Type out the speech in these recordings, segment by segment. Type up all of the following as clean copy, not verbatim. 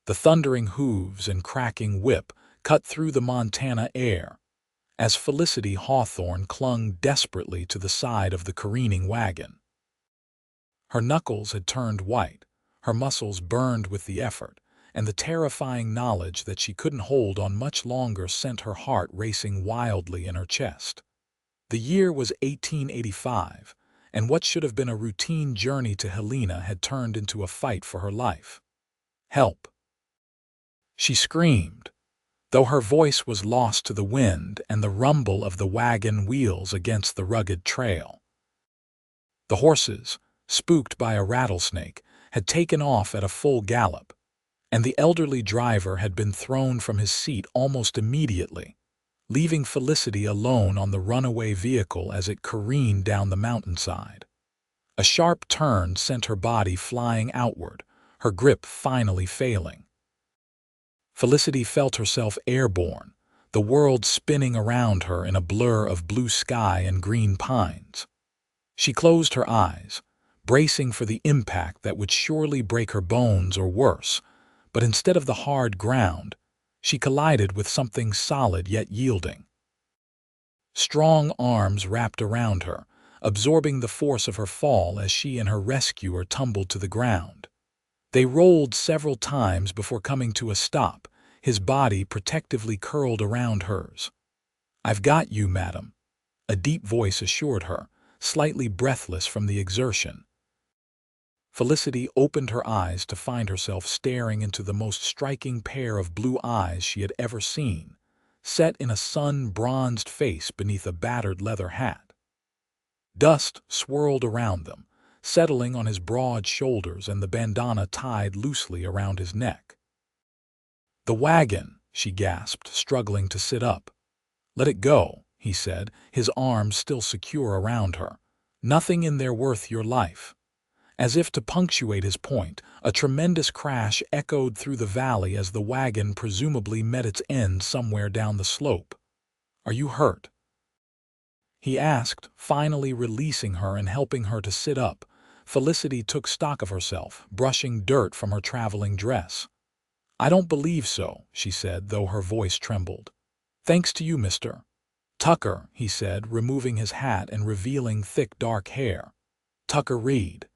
The thundering hooves and cracking whip cut through the Montana air as Felicity Hawthorne clung desperately to the side of the careening wagon. Her knuckles had turned white, her muscles burned with the effort, and the terrifying knowledge that she couldn't hold on much longer sent her heart racing wildly in her chest. The year was 1885, and what should have been a routine journey to Helena had turned into a fight for her life. "Help!" she screamed, though her voice was lost to the wind and the rumble of the wagon wheels against the rugged trail. The horses, spooked by a rattlesnake, had taken off at a full gallop, and the elderly driver had been thrown from his seat almost immediately, leaving Felicity alone on the runaway vehicle as it careened down the mountainside. A sharp turn sent her body flying outward, her grip finally failing. Felicity felt herself airborne, the world spinning around her in a blur of blue sky and green pines. She closed her eyes, bracing for the impact that would surely break her bones or worse, but instead of the hard ground, she collided with something solid yet yielding. Strong arms wrapped around her, absorbing the force of her fall as she and her rescuer tumbled to the ground. They rolled several times before coming to a stop, his body protectively curled around hers. "I've got you, madam," a deep voice assured her, slightly breathless from the exertion. Felicity opened her eyes to find herself staring into the most striking pair of blue eyes she had ever seen, set in a sun-bronzed face beneath a battered leather hat. Dust swirled around them, settling on his broad shoulders and the bandana tied loosely around his neck. "The wagon," she gasped, struggling to sit up. "Let it go," he said, his arms still secure around her. "Nothing in there worth your life." As if to punctuate his point, a tremendous crash echoed through the valley as the wagon presumably met its end somewhere down the slope. "Are you hurt?" he asked, finally releasing her and helping her to sit up. Felicity took stock of herself, brushing dirt from her traveling dress. "I don't believe so," she said, though her voice trembled. "Thanks to you, Mr. Tucker," he said, removing his hat and revealing thick dark hair. "Tucker Reed."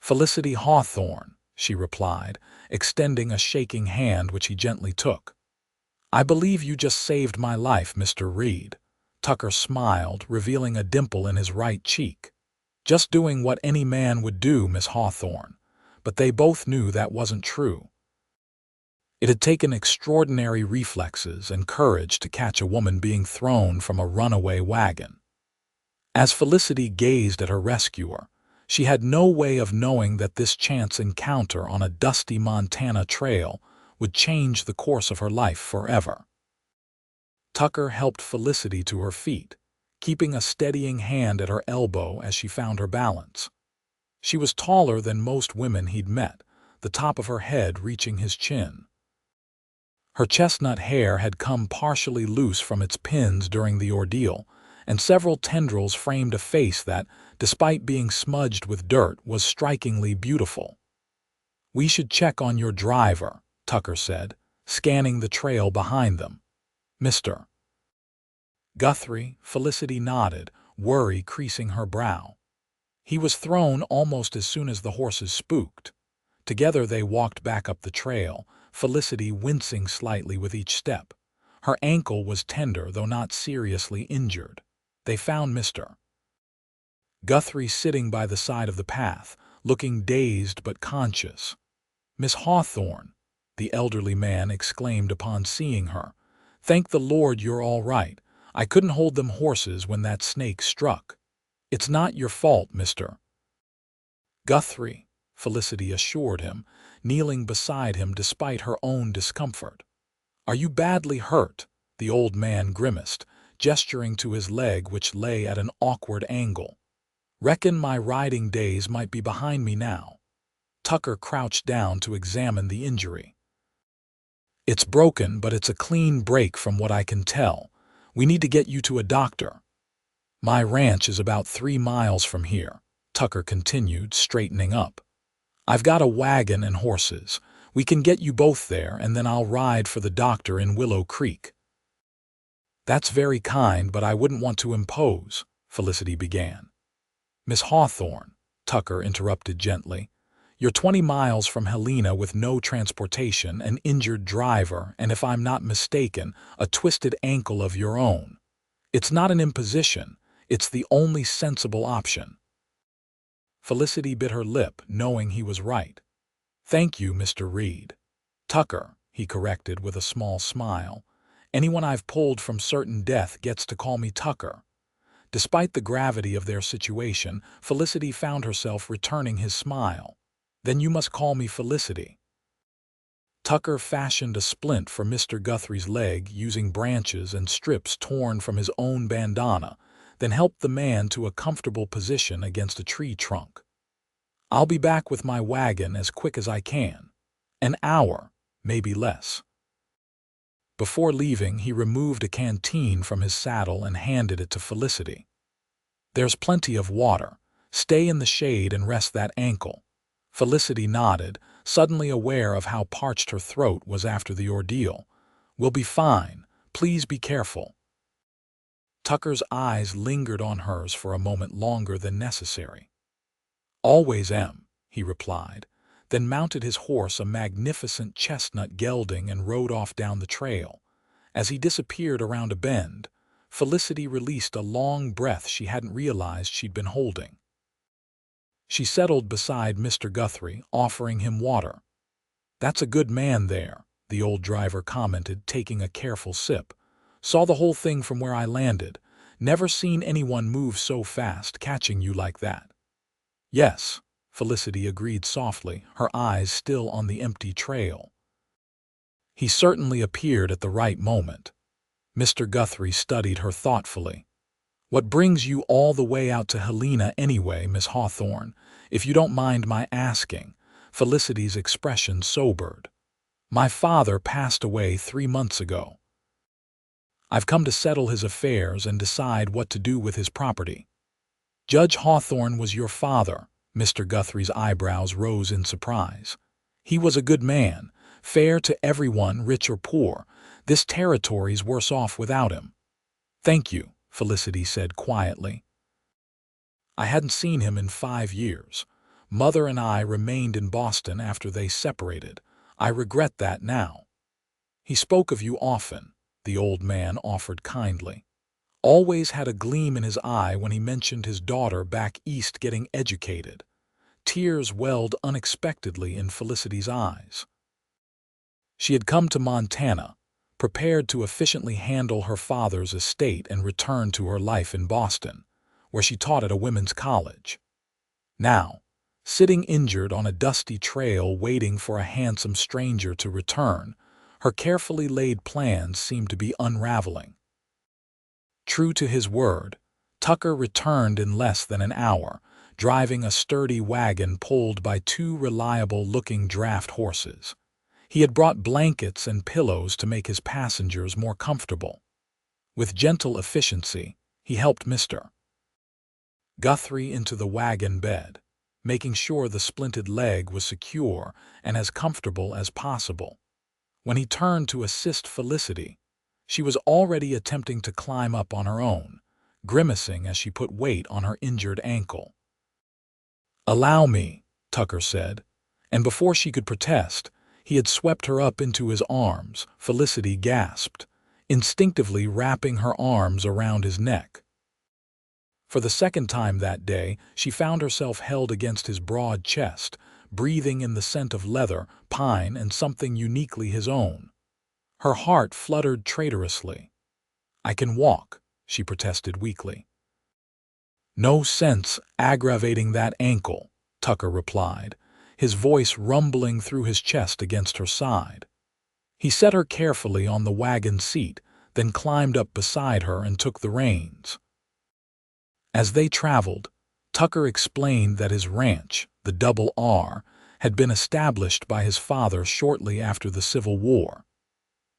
"Felicity Hawthorne," she replied, extending a shaking hand which he gently took. "I believe you just saved my life, Mr. Reed." Tucker smiled, revealing a dimple in his right cheek. "Just doing what any man would do, Miss Hawthorne." But they both knew that wasn't true. It had taken extraordinary reflexes and courage to catch a woman being thrown from a runaway wagon. As Felicity gazed at her rescuer, she had no way of knowing that this chance encounter on a dusty Montana trail would change the course of her life forever. Tucker helped Felicity to her feet, keeping a steadying hand at her elbow as she found her balance. She was taller than most women he'd met, the top of her head reaching his chin. Her chestnut hair had come partially loose from its pins during the ordeal, and several tendrils framed a face that, despite being smudged with dirt, was strikingly beautiful. "We should check on your driver," Tucker said, scanning the trail behind them. "Mr. Guthrie," Felicity nodded, worry creasing her brow. "He was thrown almost as soon as the horses spooked." Together they walked back up the trail, Felicity wincing slightly with each step. Her ankle was tender, though not seriously injured. They found Mr. Guthrie sitting by the side of the path, looking dazed but conscious. "Miss Hawthorne," the elderly man exclaimed upon seeing her. "Thank the Lord you're all right. I couldn't hold them horses when that snake struck." "It's not your fault, Mr. Guthrie," Felicity assured him, kneeling beside him despite her own discomfort. "Are you badly hurt?" the old man grimaced, gesturing to his leg which lay at an awkward angle. "Reckon my riding days might be behind me now." Tucker crouched down to examine the injury. "It's broken, but it's a clean break from what I can tell. We need to get you to a doctor." "My ranch is about 3 miles from here," Tucker continued, straightening up. "I've got a wagon and horses. We can get you both there, and then I'll ride for the doctor in Willow Creek." "That's very kind, but I wouldn't want to impose," Felicity began. "Miss Hawthorne," Tucker interrupted gently, "you're 20 miles from Helena with no transportation, an injured driver, and if I'm not mistaken, a twisted ankle of your own. It's not an imposition, it's the only sensible option." Felicity bit her lip, knowing he was right. "Thank you, Mr. Reed." "Tucker," he corrected with a small smile. "Anyone I've pulled from certain death gets to call me Tucker." Despite the gravity of their situation, Felicity found herself returning his smile. "Then you must call me Felicity." Tucker fashioned a splint for Mr. Guthrie's leg using branches and strips torn from his own bandana, then helped the man to a comfortable position against a tree trunk. "I'll be back with my wagon as quick as I can. An hour, maybe less." Before leaving, he removed a canteen from his saddle and handed it to Felicity. "There's plenty of water. Stay in the shade and rest that ankle." Felicity nodded, suddenly aware of how parched her throat was after the ordeal. "We'll be fine. Please be careful." Tucker's eyes lingered on hers for a moment longer than necessary. "Always am," he replied, then mounted his horse, a magnificent chestnut gelding, and rode off down the trail. As he disappeared around a bend, Felicity released a long breath she hadn't realized she'd been holding. She settled beside Mr. Guthrie, offering him water. "That's a good man there," the old driver commented, taking a careful sip. "Saw the whole thing from where I landed. Never seen anyone move so fast, catching you like that." "Yes," Felicity agreed softly, her eyes still on the empty trail. "He certainly appeared at the right moment." Mr. Guthrie studied her thoughtfully. "What brings you all the way out to Helena anyway, Miss Hawthorne, if you don't mind my asking?" Felicity's expression sobered. "My father passed away 3 months ago. I've come to settle his affairs and decide what to do with his property." "Judge Hawthorne was your father?" Mr. Guthrie's eyebrows rose in surprise. "He was a good man, fair to everyone, rich or poor. This territory's worse off without him." "Thank you," Felicity said quietly. "I hadn't seen him in 5 years. Mother and I remained in Boston after they separated. I regret that now." "He spoke of you often," the old man offered kindly. "Always had a gleam in his eye when he mentioned his daughter back east getting educated." Tears welled unexpectedly in Felicity's eyes. She had come to Montana, prepared to efficiently handle her father's estate and return to her life in Boston, where she taught at a women's college. Now, sitting injured on a dusty trail waiting for a handsome stranger to return, her carefully laid plans seemed to be unraveling. True to his word, Tucker returned in less than an hour, driving a sturdy wagon pulled by 2 reliable-looking draft horses. He had brought blankets and pillows to make his passengers more comfortable. With gentle efficiency, he helped Mr. Guthrie into the wagon bed, making sure the splinted leg was secure and as comfortable as possible. When he turned to assist Felicity, she was already attempting to climb up on her own, grimacing as she put weight on her injured ankle. "Allow me," Tucker said, and before she could protest, he had swept her up into his arms. Felicity gasped, instinctively wrapping her arms around his neck. For the second time that day, she found herself held against his broad chest, breathing in the scent of leather, pine, and something uniquely his own. Her heart fluttered traitorously. "I can walk," she protested weakly. "No sense aggravating that ankle," Tucker replied, his voice rumbling through his chest against her side. He set her carefully on the wagon seat, then climbed up beside her and took the reins. As they traveled, Tucker explained that his ranch, the Double R, had been established by his father shortly after the Civil War.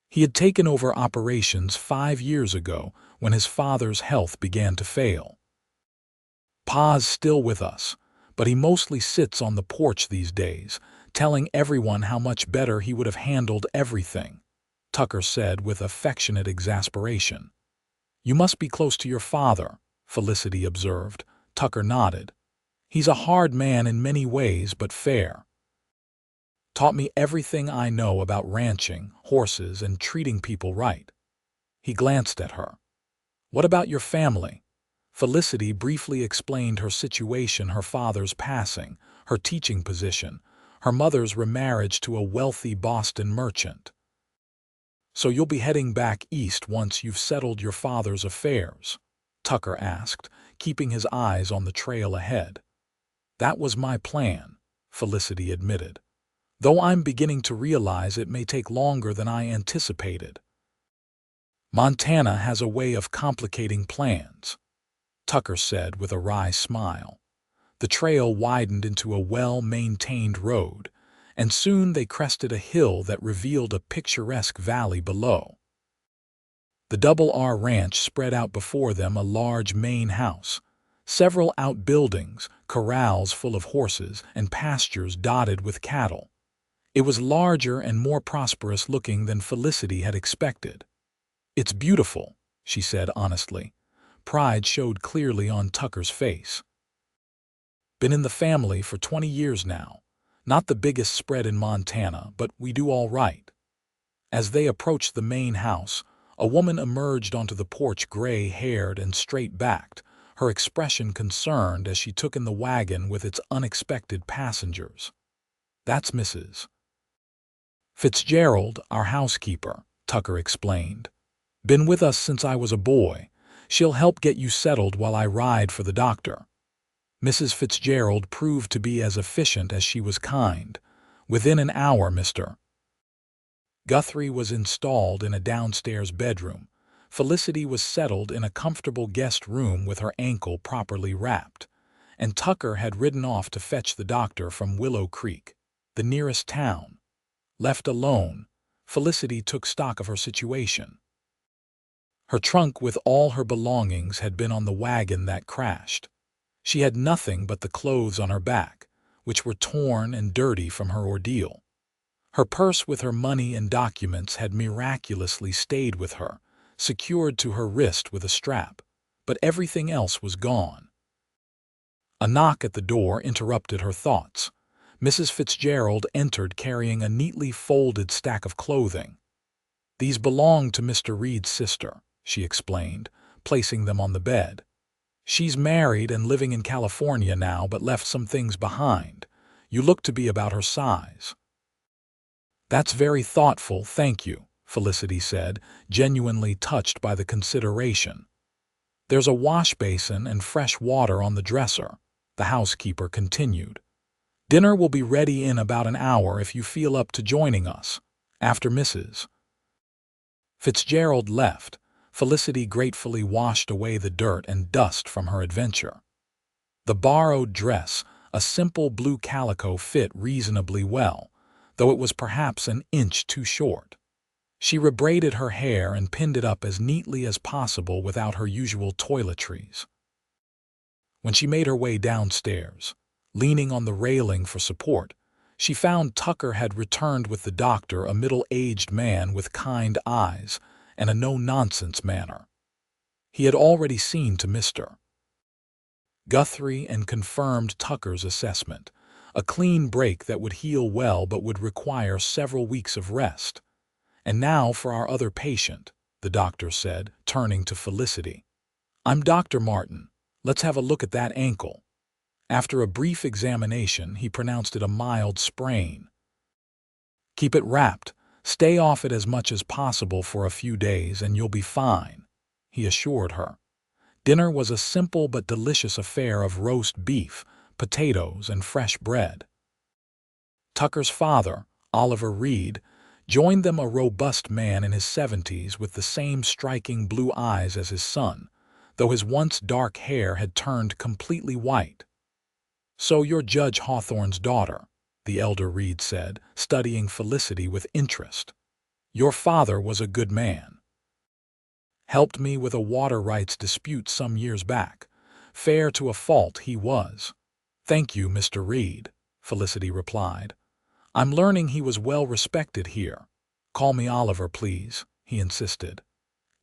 He had taken over operations 5 years ago when his father's health began to fail. "Pa's still with us, but he mostly sits on the porch these days, telling everyone how much better he would have handled everything, Tucker said with affectionate exasperation. You must be close to your father, Felicity observed. Tucker nodded. He's a hard man in many ways, but fair. Taught me everything I know about ranching, horses, and treating people right. He glanced at her. What about your family? Felicity briefly explained her situation: her father's passing, her teaching position, her mother's remarriage to a wealthy Boston merchant. So you'll be heading back east once you've settled your father's affairs? Tucker asked, keeping his eyes on the trail ahead. That was my plan, Felicity admitted, though I'm beginning to realize it may take longer than I anticipated. Montana has a way of complicating plans, Tucker said with a wry smile. The trail widened into a well-maintained road, and soon they crested a hill that revealed a picturesque valley below. The Double R Ranch spread out before them: a large main house, several outbuildings, corrals full of horses, and pastures dotted with cattle. It was larger and more prosperous looking than Felicity had expected. It's beautiful, she said honestly. Pride showed clearly on Tucker's face. Been in the family for 20 years now. Not the biggest spread in Montana, but we do all right. As they approached the main house, a woman emerged onto the porch, gray-haired and straight-backed, her expression concerned as she took in the wagon with its unexpected passengers. That's Mrs. Fitzgerald, our housekeeper, Tucker explained. Been with us since I was a boy. She'll help get you settled while I ride for the doctor. Mrs. Fitzgerald proved to be as efficient as she was kind. Within an hour, Mr. Guthrie was installed in a downstairs bedroom. Felicity was settled in a comfortable guest room with her ankle properly wrapped, and Tucker had ridden off to fetch the doctor from Willow Creek, the nearest town. Left alone, Felicity took stock of her situation. Her trunk with all her belongings had been on the wagon that crashed. She had nothing but the clothes on her back, which were torn and dirty from her ordeal. Her purse with her money and documents had miraculously stayed with her, secured to her wrist with a strap, but everything else was gone. A knock at the door interrupted her thoughts. Mrs. Fitzgerald entered carrying a neatly folded stack of clothing. These belonged to Mr. Reed's sister, she explained, placing them on the bed. She's married and living in California now, but left some things behind. You look to be about her size. That's very thoughtful, thank you, Felicity said, genuinely touched by the consideration. There's a wash basin and fresh water on the dresser, the housekeeper continued. Dinner will be ready in about an hour if you feel up to joining us. After Mrs. Fitzgerald left, Felicity gratefully washed away the dirt and dust from her adventure. The borrowed dress, a simple blue calico, fit reasonably well, though it was perhaps an inch too short. She rebraided her hair and pinned it up as neatly as possible without her usual toiletries. When she made her way downstairs, leaning on the railing for support, she found Tucker had returned with the doctor, a middle-aged man with kind eyes and a no-nonsense manner. He had already seen to Mr. Guthrie and confirmed Tucker's assessment, a clean break that would heal well but would require several weeks of rest. And now for our other patient, the doctor said, turning to Felicity. I'm Dr. Martin. Let's have a look at that ankle. After a brief examination, he pronounced it a mild sprain. Keep it wrapped. Stay off it as much as possible for a few days and you'll be fine, he assured her. Dinner was a simple but delicious affair of roast beef, potatoes, and fresh bread. Tucker's father, Oliver Reed, joined them, a robust man in his 70s with the same striking blue eyes as his son, though his once dark hair had turned completely white. So you're Judge Hawthorne's daughter, the elder Reed said, studying Felicity with interest. Your father was a good man. Helped me with a water rights dispute some years back. Fair to a fault he was. Thank you, Mr. Reed, Felicity replied. I'm learning he was well respected here. Call me Oliver, please, he insisted.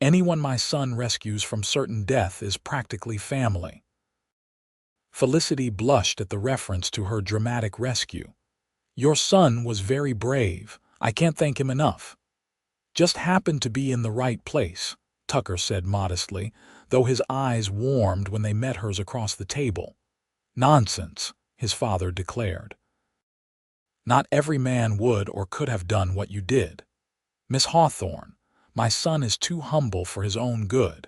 Anyone my son rescues from certain death is practically family. Felicity blushed at the reference to her dramatic rescue. Your son was very brave. I can't thank him enough. Just happened to be in the right place, Tucker said modestly, though his eyes warmed when they met hers across the table. Nonsense, his father declared. Not every man would or could have done what you did. Miss Hawthorne, my son is too humble for his own good.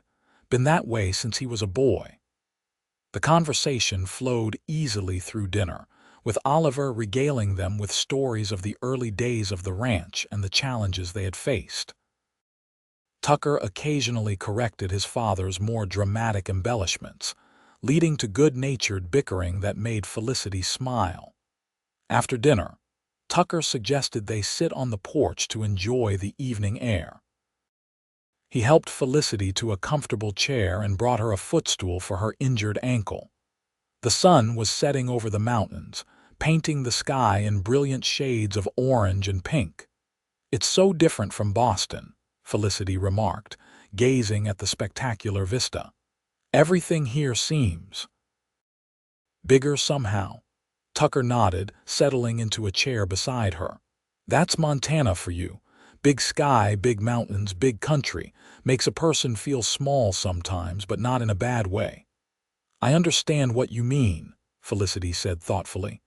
Been that way since he was a boy. The conversation flowed easily through dinner, with Oliver regaling them with stories of the early days of the ranch and the challenges they had faced. Tucker occasionally corrected his father's more dramatic embellishments, leading to good-natured bickering that made Felicity smile. After dinner, Tucker suggested they sit on the porch to enjoy the evening air. He helped Felicity to a comfortable chair and brought her a footstool for her injured ankle. The sun was setting over the mountains, painting the sky in brilliant shades of orange and pink. It's so different from Boston, Felicity remarked, gazing at the spectacular vista. Everything here seems bigger somehow. Tucker nodded, settling into a chair beside her. That's Montana for you. Big sky, big mountains, big country. Makes a person feel small sometimes, but not in a bad way. I understand what you mean, Felicity said thoughtfully.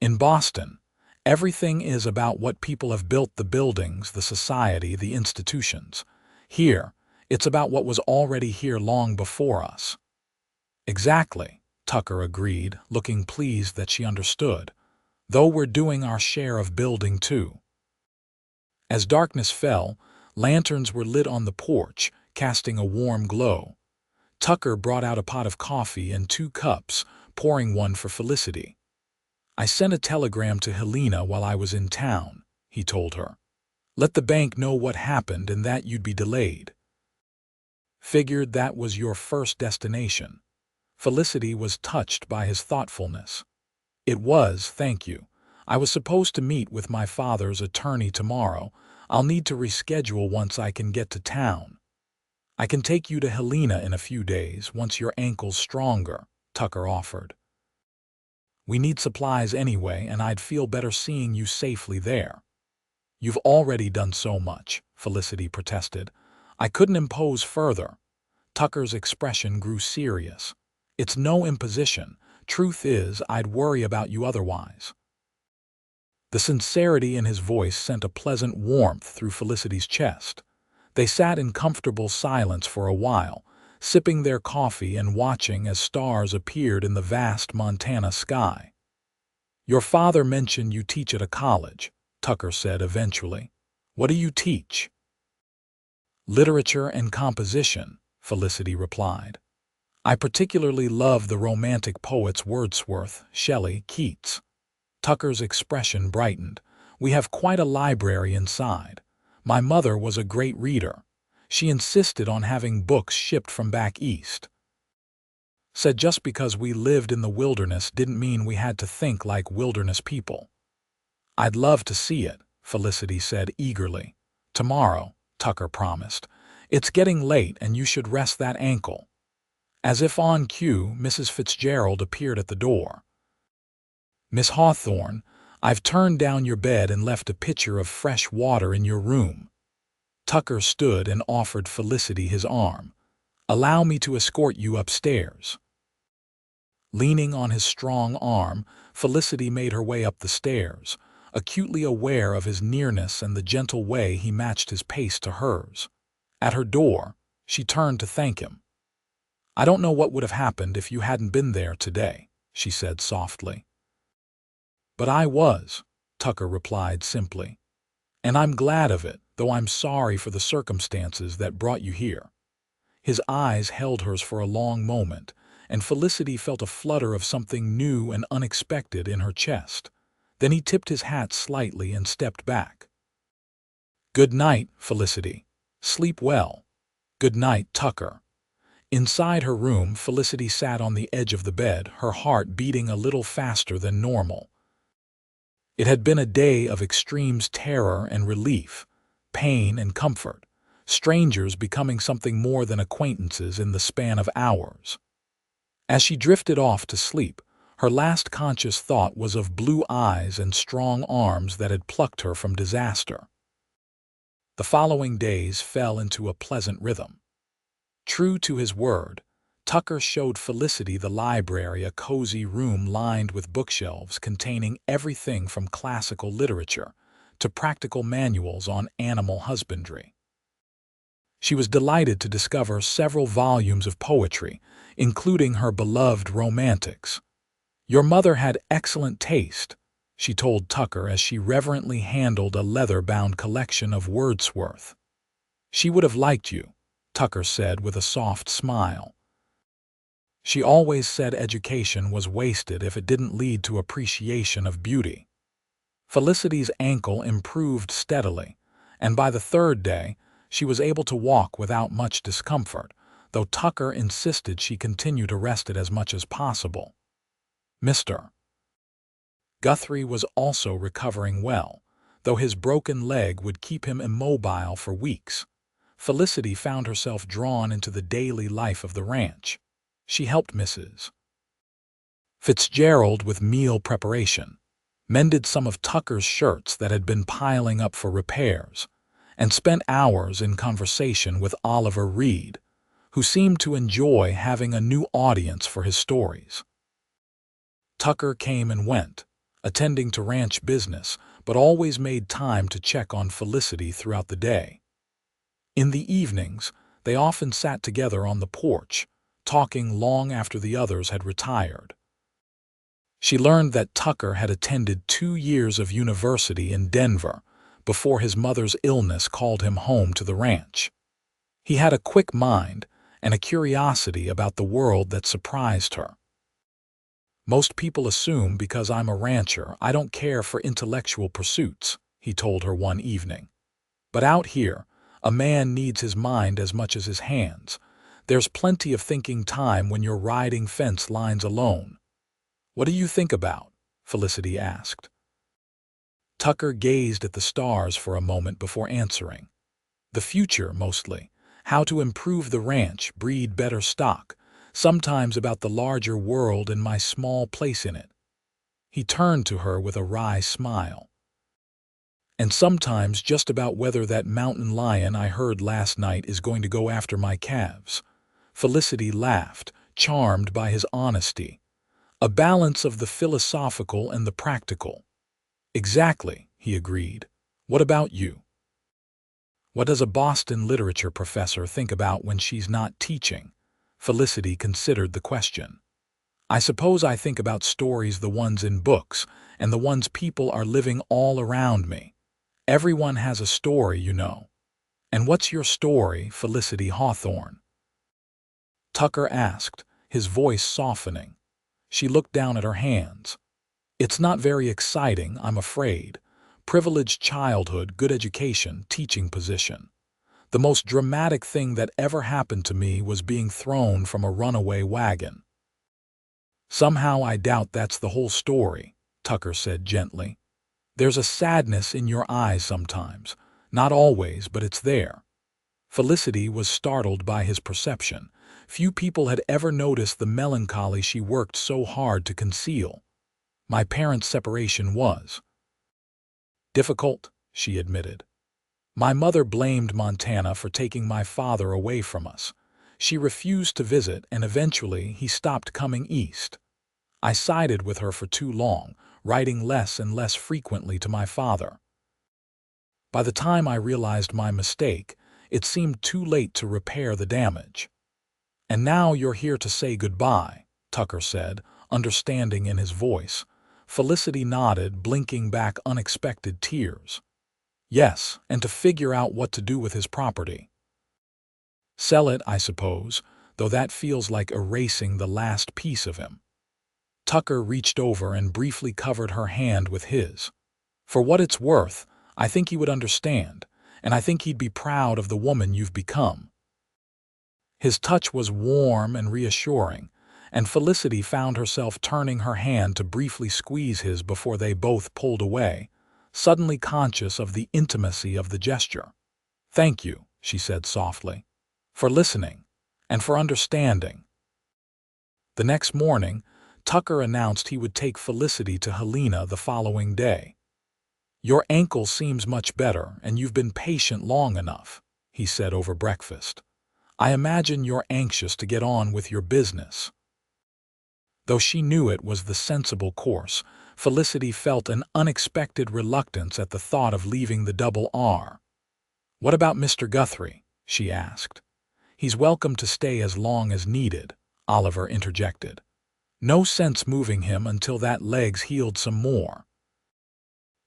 In Boston, everything is about what people have built, the buildings, the society, the institutions. Here, it's about what was already here long before us. Exactly, Tucker agreed, looking pleased that she understood, though we're doing our share of building too. As darkness fell, lanterns were lit on the porch, casting a warm glow. Tucker brought out a pot of coffee and 2 cups, pouring one for Felicity. I sent a telegram to Helena while I was in town, he told her. Let the bank know what happened and that you'd be delayed. Figured that was your first destination. Felicity was touched by his thoughtfulness. It was, thank you. I was supposed to meet with my father's attorney tomorrow. I'll need to reschedule once I can get to town. I can take you to Helena in a few days, once your ankle's stronger, Tucker offered. We need supplies anyway, and I'd feel better seeing you safely there. You've already done so much, Felicity protested. I couldn't impose further. Tucker's expression grew serious. It's no imposition. Truth is, I'd worry about you otherwise. The sincerity in his voice sent a pleasant warmth through Felicity's chest. They sat in comfortable silence for a while, sipping their coffee and watching as stars appeared in the vast Montana sky. Your father mentioned you teach at a college, Tucker said eventually. What do you teach? Literature and composition, Felicity replied. I particularly love the romantic poets Wordsworth, Shelley, Keats. Tucker's expression brightened. We have quite a library inside. My mother was a great reader. She insisted on having books shipped from back east. Said just because we lived in the wilderness didn't mean we had to think like wilderness people. I'd love to see it, Felicity said eagerly. Tomorrow, Tucker promised. It's getting late and you should rest that ankle. As if on cue, Mrs. Fitzgerald appeared at the door. Miss Hawthorne, I've turned down your bed and left a pitcher of fresh water in your room. Tucker stood and offered Felicity his arm. Allow me to escort you upstairs. Leaning on his strong arm, Felicity made her way up the stairs, acutely aware of his nearness and the gentle way he matched his pace to hers. At her door, she turned to thank him. I don't know what would have happened if you hadn't been there today, she said softly. But I was, Tucker replied simply. And I'm glad of it, though I'm sorry for the circumstances that brought you here. His eyes held hers for a long moment, and Felicity felt a flutter of something new and unexpected in her chest. Then he tipped his hat slightly and stepped back. Good night, Felicity. Sleep well. Good night, Tucker. Inside her room, Felicity sat on the edge of the bed, her heart beating a little faster than normal. It had been a day of extremes, terror and relief, pain and comfort, strangers becoming something more than acquaintances in the span of hours. As she drifted off to sleep, her last conscious thought was of blue eyes and strong arms that had plucked her from disaster. The following days fell into a pleasant rhythm. True to his word, Tucker showed Felicity the library, a cozy room lined with bookshelves containing everything from classical literature to practical manuals on animal husbandry. She was delighted to discover several volumes of poetry, including her beloved romantics. "Your mother had excellent taste," she told Tucker as she reverently handled a leather-bound collection of Wordsworth. "She would have liked you," Tucker said with a soft smile. She always said education was wasted if it didn't lead to appreciation of beauty. Felicity's ankle improved steadily, and by the third day, she was able to walk without much discomfort, though Tucker insisted she continue to rest it as much as possible. Mr. Guthrie was also recovering well, though his broken leg would keep him immobile for weeks. Felicity found herself drawn into the daily life of the ranch. She helped Mrs. Fitzgerald with meal preparation, mended some of Tucker's shirts that had been piling up for repairs, and spent hours in conversation with Oliver Reed, who seemed to enjoy having a new audience for his stories. Tucker came and went, attending to ranch business, but always made time to check on Felicity throughout the day. In the evenings, they often sat together on the porch, talking long after the others had retired. She learned that Tucker had attended 2 years of university in Denver before his mother's illness called him home to the ranch. He had a quick mind and a curiosity about the world that surprised her. "Most people assume because I'm a rancher I don't care for intellectual pursuits," he told her one evening. "But out here, a man needs his mind as much as his hands. There's plenty of thinking time when you're riding fence lines alone." "What do you think about?" Felicity asked. Tucker gazed at the stars for a moment before answering. "The future, mostly. How to improve the ranch, breed better stock. Sometimes about the larger world and my small place in it." He turned to her with a wry smile. "And sometimes just about whether that mountain lion I heard last night is going to go after my calves." Felicity laughed, charmed by his honesty. "A balance of the philosophical and the practical." "Exactly," he agreed. "What about you?" "What does a Boston literature professor think about when she's not teaching?" Felicity considered the question. "I suppose I think about stories, the ones in books, and the ones people are living all around me. Everyone has a story, you know." "And what's your story, Felicity Hawthorne?" Tucker asked, his voice softening. She looked down at her hands. "It's not very exciting, I'm afraid. Privileged childhood, good education, teaching position. The most dramatic thing that ever happened to me was being thrown from a runaway wagon." "Somehow I doubt that's the whole story," Tucker said gently. "There's a sadness in your eyes sometimes. Not always, but it's there." Felicity was startled by his perception. Few people had ever noticed the melancholy she worked so hard to conceal. "My parents' separation was difficult," she admitted. "My mother blamed Montana for taking my father away from us. She refused to visit, and eventually he stopped coming east. I sided with her for too long, writing less and less frequently to my father. By the time I realized my mistake, it seemed too late to repair the damage." "And now you're here to say goodbye," Tucker said, understanding in his voice. Felicity nodded, blinking back unexpected tears. "Yes, and to figure out what to do with his property." "Sell it, I suppose, though that feels like erasing the last piece of him." Tucker reached over and briefly covered her hand with his. "For what it's worth, I think he would understand, and I think he'd be proud of the woman you've become." His touch was warm and reassuring, and Felicity found herself turning her hand to briefly squeeze his before they both pulled away, suddenly conscious of the intimacy of the gesture. "Thank you," she said softly, "for listening and for understanding." The next morning, Tucker announced he would take Felicity to Helena the following day. "Your ankle seems much better, and you've been patient long enough," he said over breakfast. "I imagine you're anxious to get on with your business." Though she knew it was the sensible course, Felicity felt an unexpected reluctance at the thought of leaving the Double R. "What about Mr. Guthrie?" she asked. "He's welcome to stay as long as needed," Oliver interjected. "No sense moving him until that leg's healed some more."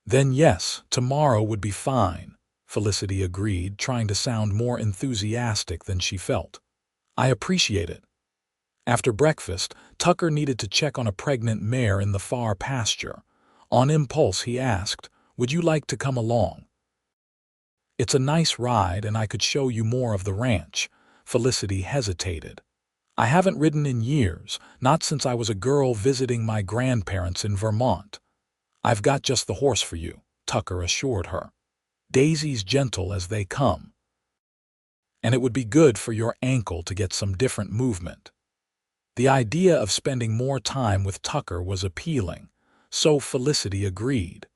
"Then yes, tomorrow would be fine," Felicity agreed, trying to sound more enthusiastic than she felt. "I appreciate it." After breakfast, Tucker needed to check on a pregnant mare in the far pasture. On impulse, he asked, "Would you like to come along? It's a nice ride, and I could show you more of the ranch." Felicity hesitated. "I haven't ridden in years, not since I was a girl visiting my grandparents in Vermont." "I've got just the horse for you," Tucker assured her. "Daisy's gentle as they come, and it would be good for your ankle to get some different movement." The idea of spending more time with Tucker was appealing, so Felicity agreed.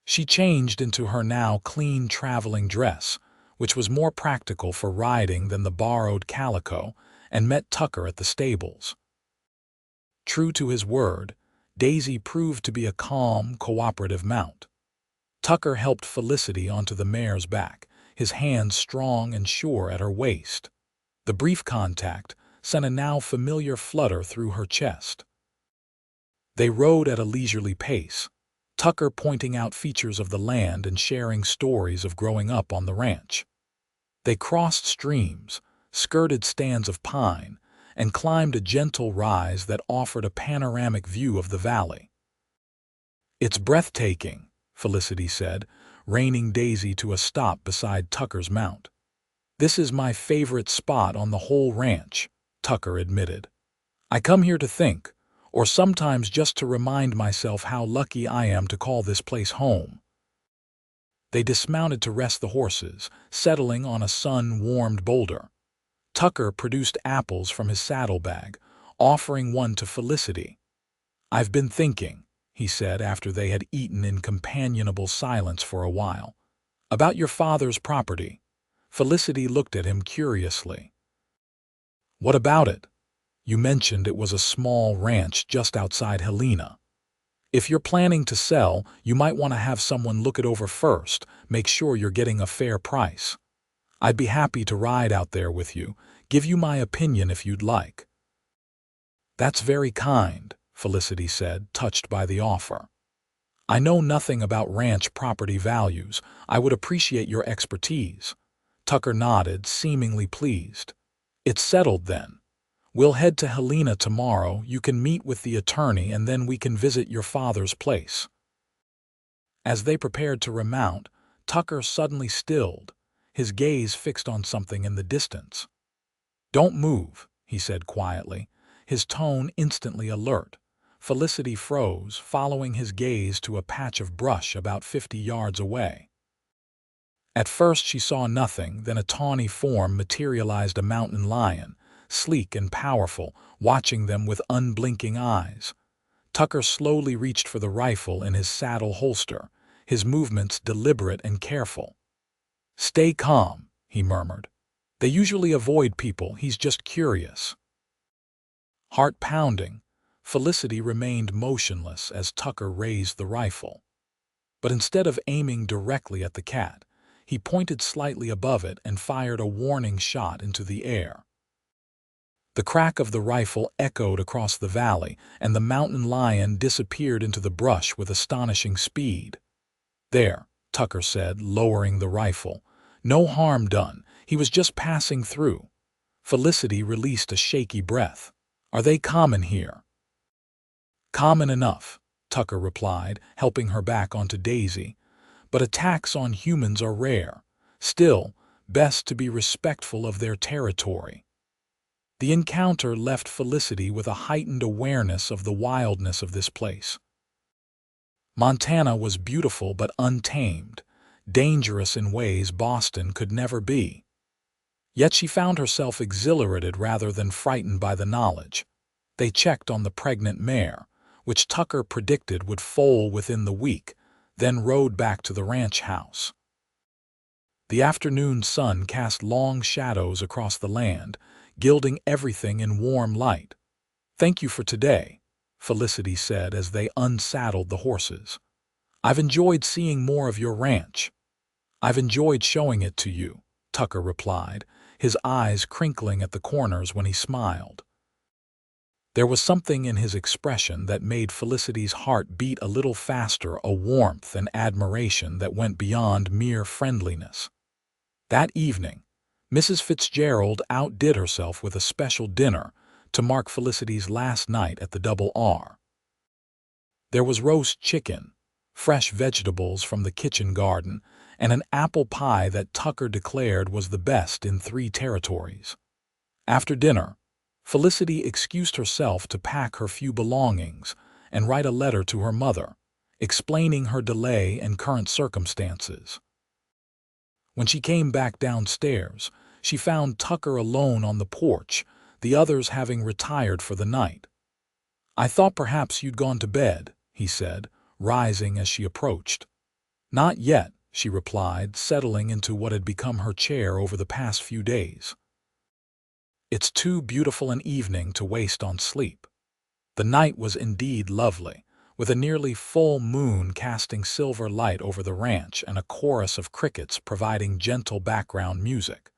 She changed into her now clean traveling dress, which was more practical for riding than the borrowed calico, and met Tucker at the stables. True to his word, Daisy proved to be a calm, cooperative mount. Tucker helped Felicity onto the mare's back, his hands strong and sure at her waist. The brief contact sent a now familiar flutter through her chest. They rode at a leisurely pace, Tucker pointing out features of the land and sharing stories of growing up on the ranch. They crossed streams, skirted stands of pine, and climbed a gentle rise that offered a panoramic view of the valley. "It's breathtaking," Felicity said, reining Daisy to a stop beside Tucker's mount. "This is my favorite spot on the whole ranch," Tucker admitted. "I come here to think, or sometimes just to remind myself how lucky I am to call this place home." They dismounted to rest the horses, settling on a sun-warmed boulder. Tucker produced apples from his saddlebag, offering one to Felicity. "I've been thinking," he said after they had eaten in companionable silence for a while, "about your father's property." Felicity looked at him curiously. "What about it? You mentioned it was a small ranch just outside Helena. If you're planning to sell, you might want to have someone look it over first, make sure you're getting a fair price. I'd be happy to ride out there with you, give you my opinion if you'd like." "That's very kind," Felicity said, touched by the offer. "I know nothing about ranch property values. I would appreciate your expertise." Tucker nodded, seemingly pleased. "It's settled then. We'll head to Helena tomorrow, you can meet with the attorney, and then we can visit your father's place." As they prepared to remount, Tucker suddenly stilled, his gaze fixed on something in the distance. "Don't move," he said quietly, his tone instantly alert. Felicity froze, following his gaze to a patch of brush about 50 yards away. At first she saw nothing, then a tawny form materialized, a mountain lion, sleek and powerful, watching them with unblinking eyes. Tucker slowly reached for the rifle in his saddle holster, his movements deliberate and careful. "Stay calm," he murmured. "They usually avoid people, he's just curious." Heart pounding, Felicity remained motionless as Tucker raised the rifle. But instead of aiming directly at the cat, he pointed slightly above it and fired a warning shot into the air. The crack of the rifle echoed across the valley, and the mountain lion disappeared into the brush with astonishing speed. "There," Tucker said, lowering the rifle. "No harm done. He was just passing through." Felicity released a shaky breath. "Are they common here?" "Common enough," Tucker replied, helping her back onto Daisy. "But attacks on humans are rare. Still, best to be respectful of their territory." The encounter left Felicity with a heightened awareness of the wildness of this place. Montana was beautiful but untamed, dangerous in ways Boston could never be. Yet she found herself exhilarated rather than frightened by the knowledge. They checked on the pregnant mare, which Tucker predicted would foal within the week, then rode back to the ranch house. The afternoon sun cast long shadows across the land, gilding everything in warm light. "Thank you for today," Felicity said as they unsaddled the horses. "I've enjoyed seeing more of your ranch." "I've enjoyed showing it to you," Tucker replied, his eyes crinkling at the corners when he smiled. There was something in his expression that made Felicity's heart beat a little faster, a warmth and admiration that went beyond mere friendliness. That evening, Mrs. Fitzgerald outdid herself with a special dinner to mark Felicity's last night at the Double R. There was roast chicken, fresh vegetables from the kitchen garden, and an apple pie that Tucker declared was the best in 3 territories. After dinner, Felicity excused herself to pack her few belongings and write a letter to her mother, explaining her delay and current circumstances. When she came back downstairs, she found Tucker alone on the porch, the others having retired for the night. "I thought perhaps you'd gone to bed," he said, rising as she approached. "Not yet," she replied, settling into what had become her chair over the past few days. "It's too beautiful an evening to waste on sleep." The night was indeed lovely, with a nearly full moon casting silver light over the ranch and a chorus of crickets providing gentle background music.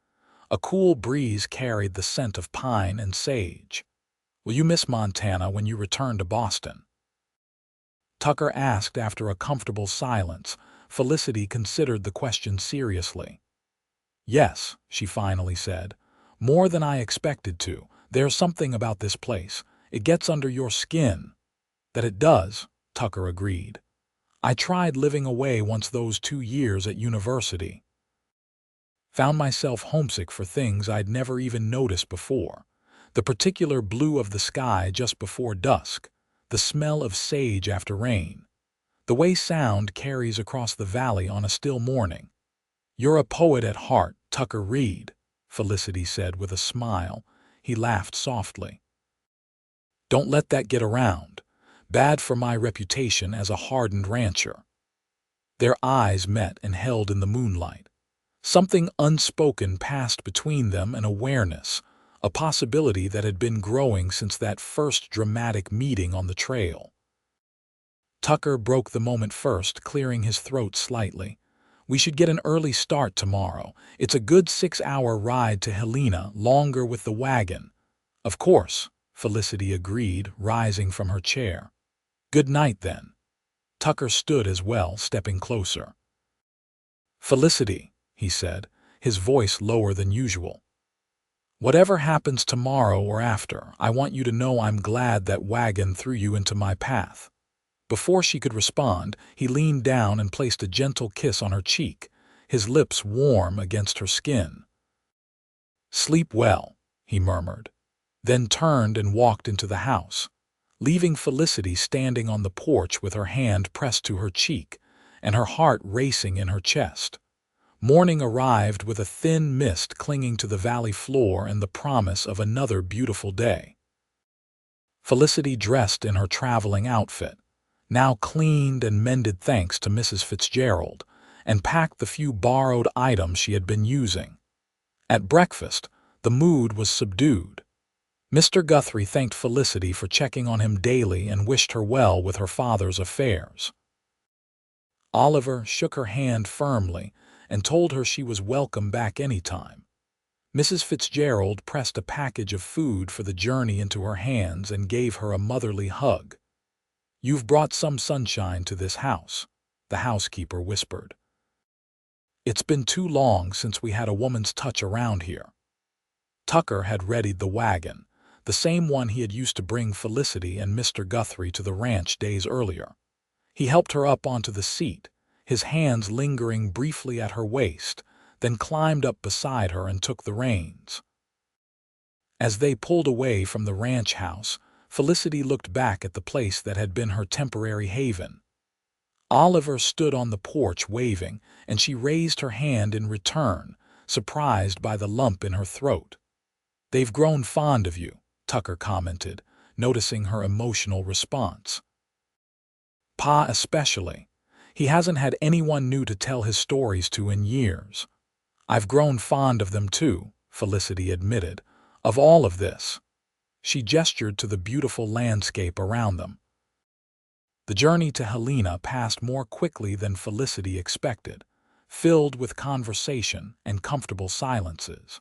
A cool breeze carried the scent of pine and sage. "Will you miss Montana when you return to Boston?" Tucker asked after a comfortable silence. Felicity considered the question seriously. "Yes," she finally said, "more than I expected to. There's something about this place. It gets under your skin." "That it does," Tucker agreed. "I tried living away once those 2 years at university. Found myself homesick for things I'd never even noticed before. The particular blue of the sky just before dusk, the smell of sage after rain, the way sound carries across the valley on a still morning." "You're a poet at heart, Tucker Reed," Felicity said with a smile. He laughed softly. "Don't let that get around. Bad for my reputation as a hardened rancher." Their eyes met and held in the moonlight. Something unspoken passed between them, an awareness, a possibility that had been growing since that first dramatic meeting on the trail. Tucker broke the moment first, clearing his throat slightly. "We should get an early start tomorrow. It's a good 6-hour ride to Helena, longer with the wagon." "Of course," Felicity agreed, rising from her chair. "Good night, then." Tucker stood as well, stepping closer. "Felicity," he said, his voice lower than usual, "whatever happens tomorrow or after, I want you to know I'm glad that Wagon threw you into my path." Before she could respond, he leaned down and placed a gentle kiss on her cheek, his lips warm against her skin. "Sleep well," he murmured, then turned and walked into the house, leaving Felicity standing on the porch with her hand pressed to her cheek and her heart racing in her chest. Morning arrived with a thin mist clinging to the valley floor and the promise of another beautiful day. Felicity dressed in her traveling outfit, now cleaned and mended thanks to Mrs. Fitzgerald, and packed the few borrowed items she had been using. At breakfast, the mood was subdued. Mr. Guthrie thanked Felicity for checking on him daily and wished her well with her father's affairs. Oliver shook her hand firmly and told her she was welcome back anytime. Mrs. Fitzgerald pressed a package of food for the journey into her hands and gave her a motherly hug. "You've brought some sunshine to this house," the housekeeper whispered. "It's been too long since we had a woman's touch around here." Tucker had readied the wagon, the same one he had used to bring Felicity and Mr. Guthrie to the ranch days earlier. He helped her up onto the seat, his hands lingering briefly at her waist, then climbed up beside her and took the reins. As they pulled away from the ranch house, Felicity looked back at the place that had been her temporary haven. Oliver stood on the porch waving, and she raised her hand in return, surprised by the lump in her throat. "They've grown fond of you," Tucker commented, noticing her emotional response. "Pa especially. He hasn't had anyone new to tell his stories to in years." "I've grown fond of them too," Felicity admitted. "Of all of this." She gestured to the beautiful landscape around them. The journey to Helena passed more quickly than Felicity expected, filled with conversation and comfortable silences.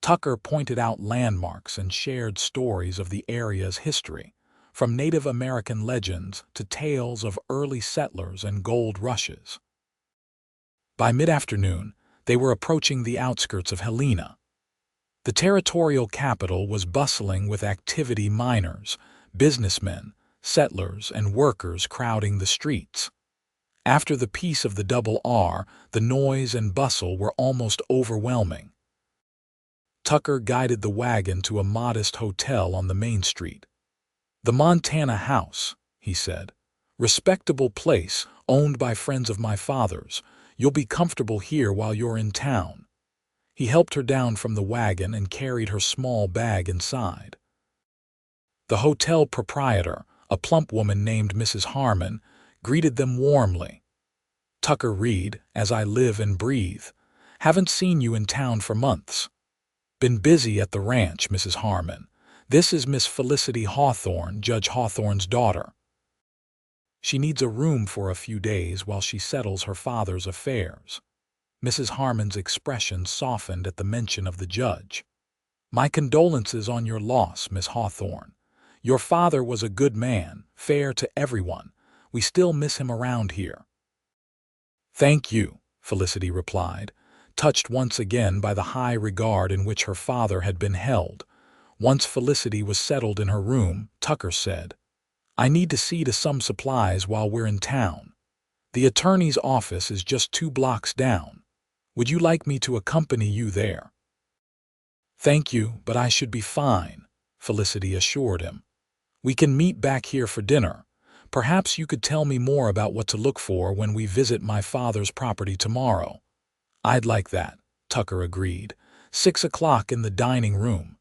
Tucker pointed out landmarks and shared stories of the area's history, from Native American legends to tales of early settlers and gold rushes. By mid-afternoon, they were approaching the outskirts of Helena. The territorial capital was bustling with activity: miners, businessmen, settlers, and workers crowding the streets. After the peace of the Double R, the noise and bustle were almost overwhelming. Tucker guided the wagon to a modest hotel on the main street. "The Montana House," he said. "Respectable place, owned by friends of my father's. You'll be comfortable here while you're in town." He helped her down from the wagon and carried her small bag inside. The hotel proprietor, a plump woman named Mrs. Harmon, greeted them warmly. "Tucker Reed, as I live and breathe. Haven't seen you in town for months." "Been busy at the ranch, Mrs. Harmon. This is Miss Felicity Hawthorne, Judge Hawthorne's daughter. She needs a room for a few days while she settles her father's affairs." Mrs. Harmon's expression softened at the mention of the judge. "My condolences on your loss, Miss Hawthorne. Your father was a good man, fair to everyone. We still miss him around here." "Thank you," Felicity replied, touched once again by the high regard in which her father had been held. Once Felicity was settled in her room, Tucker said, "I need to see to some supplies while we're in town. The attorney's office is just 2 blocks down. Would you like me to accompany you there?" "Thank you, but I should be fine," Felicity assured him. "We can meet back here for dinner. Perhaps you could tell me more about what to look for when we visit my father's property tomorrow." "I'd like that," Tucker agreed. 6 o'clock in the dining room.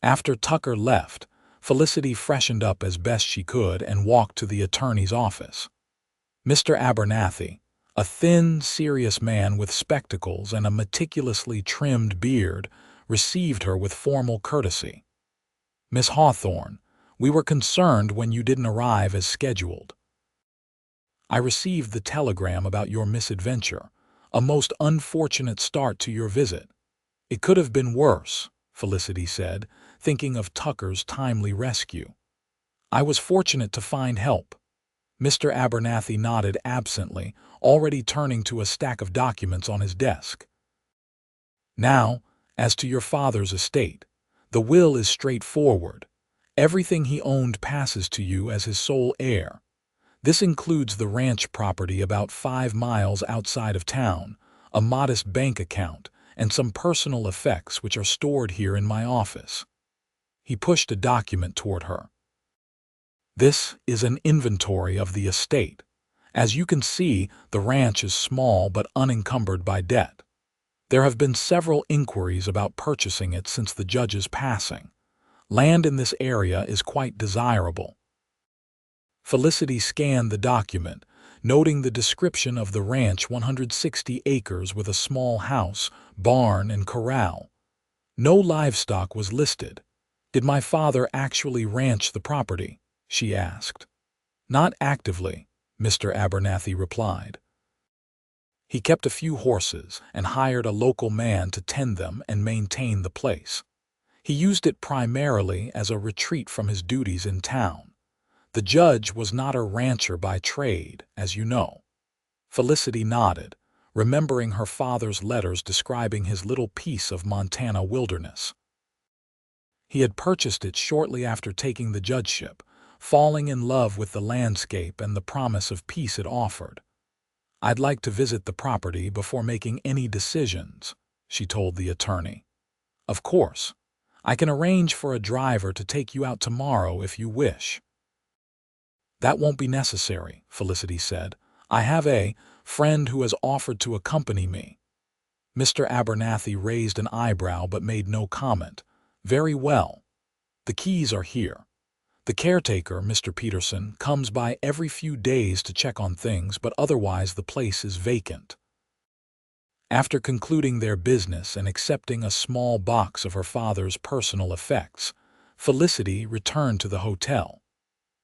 After Tucker left, Felicity freshened up as best she could and walked to the attorney's office. Mr. Abernathy, a thin, serious man with spectacles and a meticulously trimmed beard, received her with formal courtesy. "Miss Hawthorne, we were concerned when you didn't arrive as scheduled. I received the telegram about your misadventure, a most unfortunate start to your visit." "It could have been worse," Felicity said, thinking of Tucker's timely rescue. "I was fortunate to find help." Mr. Abernathy nodded absently, already turning to a stack of documents on his desk. "Now, as to your father's estate, the will is straightforward. Everything he owned passes to you as his sole heir. This includes the ranch property about 5 miles outside of town, a modest bank account, and some personal effects which are stored here in my office." He pushed a document toward her. "This is an inventory of the estate. As you can see, the ranch is small but unencumbered by debt. There have been several inquiries about purchasing it since the judge's passing. Land in this area is quite desirable." Felicity scanned the document, noting the description of the ranch: 160 acres with a small house, barn, and corral. No livestock was listed. "Did my father actually ranch the property?" she asked. "Not actively," Mr. Abernathy replied. "He kept a few horses and hired a local man to tend them and maintain the place. He used it primarily as a retreat from his duties in town. The judge was not a rancher by trade, as you know." Felicity nodded, remembering her father's letters describing his little piece of Montana wilderness. He had purchased it shortly after taking the judgeship, falling in love with the landscape and the promise of peace it offered. "I'd like to visit the property before making any decisions," she told the attorney. "Of course. I can arrange for a driver to take you out tomorrow if you wish." "That won't be necessary," Felicity said. "I have a friend who has offered to accompany me." Mr. Abernathy raised an eyebrow but made no comment. "Very well. The keys are here. The caretaker, Mr. Peterson, comes by every few days to check on things, but otherwise the place is vacant." After concluding their business and accepting a small box of her father's personal effects, Felicity returned to the hotel.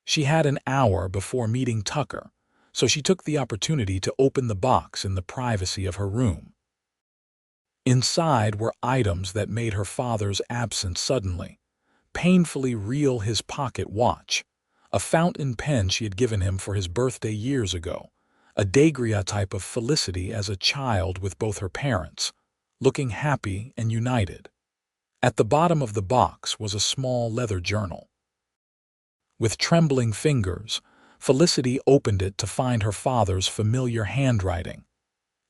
She had an hour before meeting Tucker, so she took the opportunity to open the box in the privacy of her room. Inside were items that made her father's absence suddenly painfully real: his pocket watch, a fountain pen she had given him for his birthday years ago, a daguerreotype of Felicity as a child with both her parents, looking happy and united. At the bottom of the box was a small leather journal. With trembling fingers, Felicity opened it to find her father's familiar handwriting.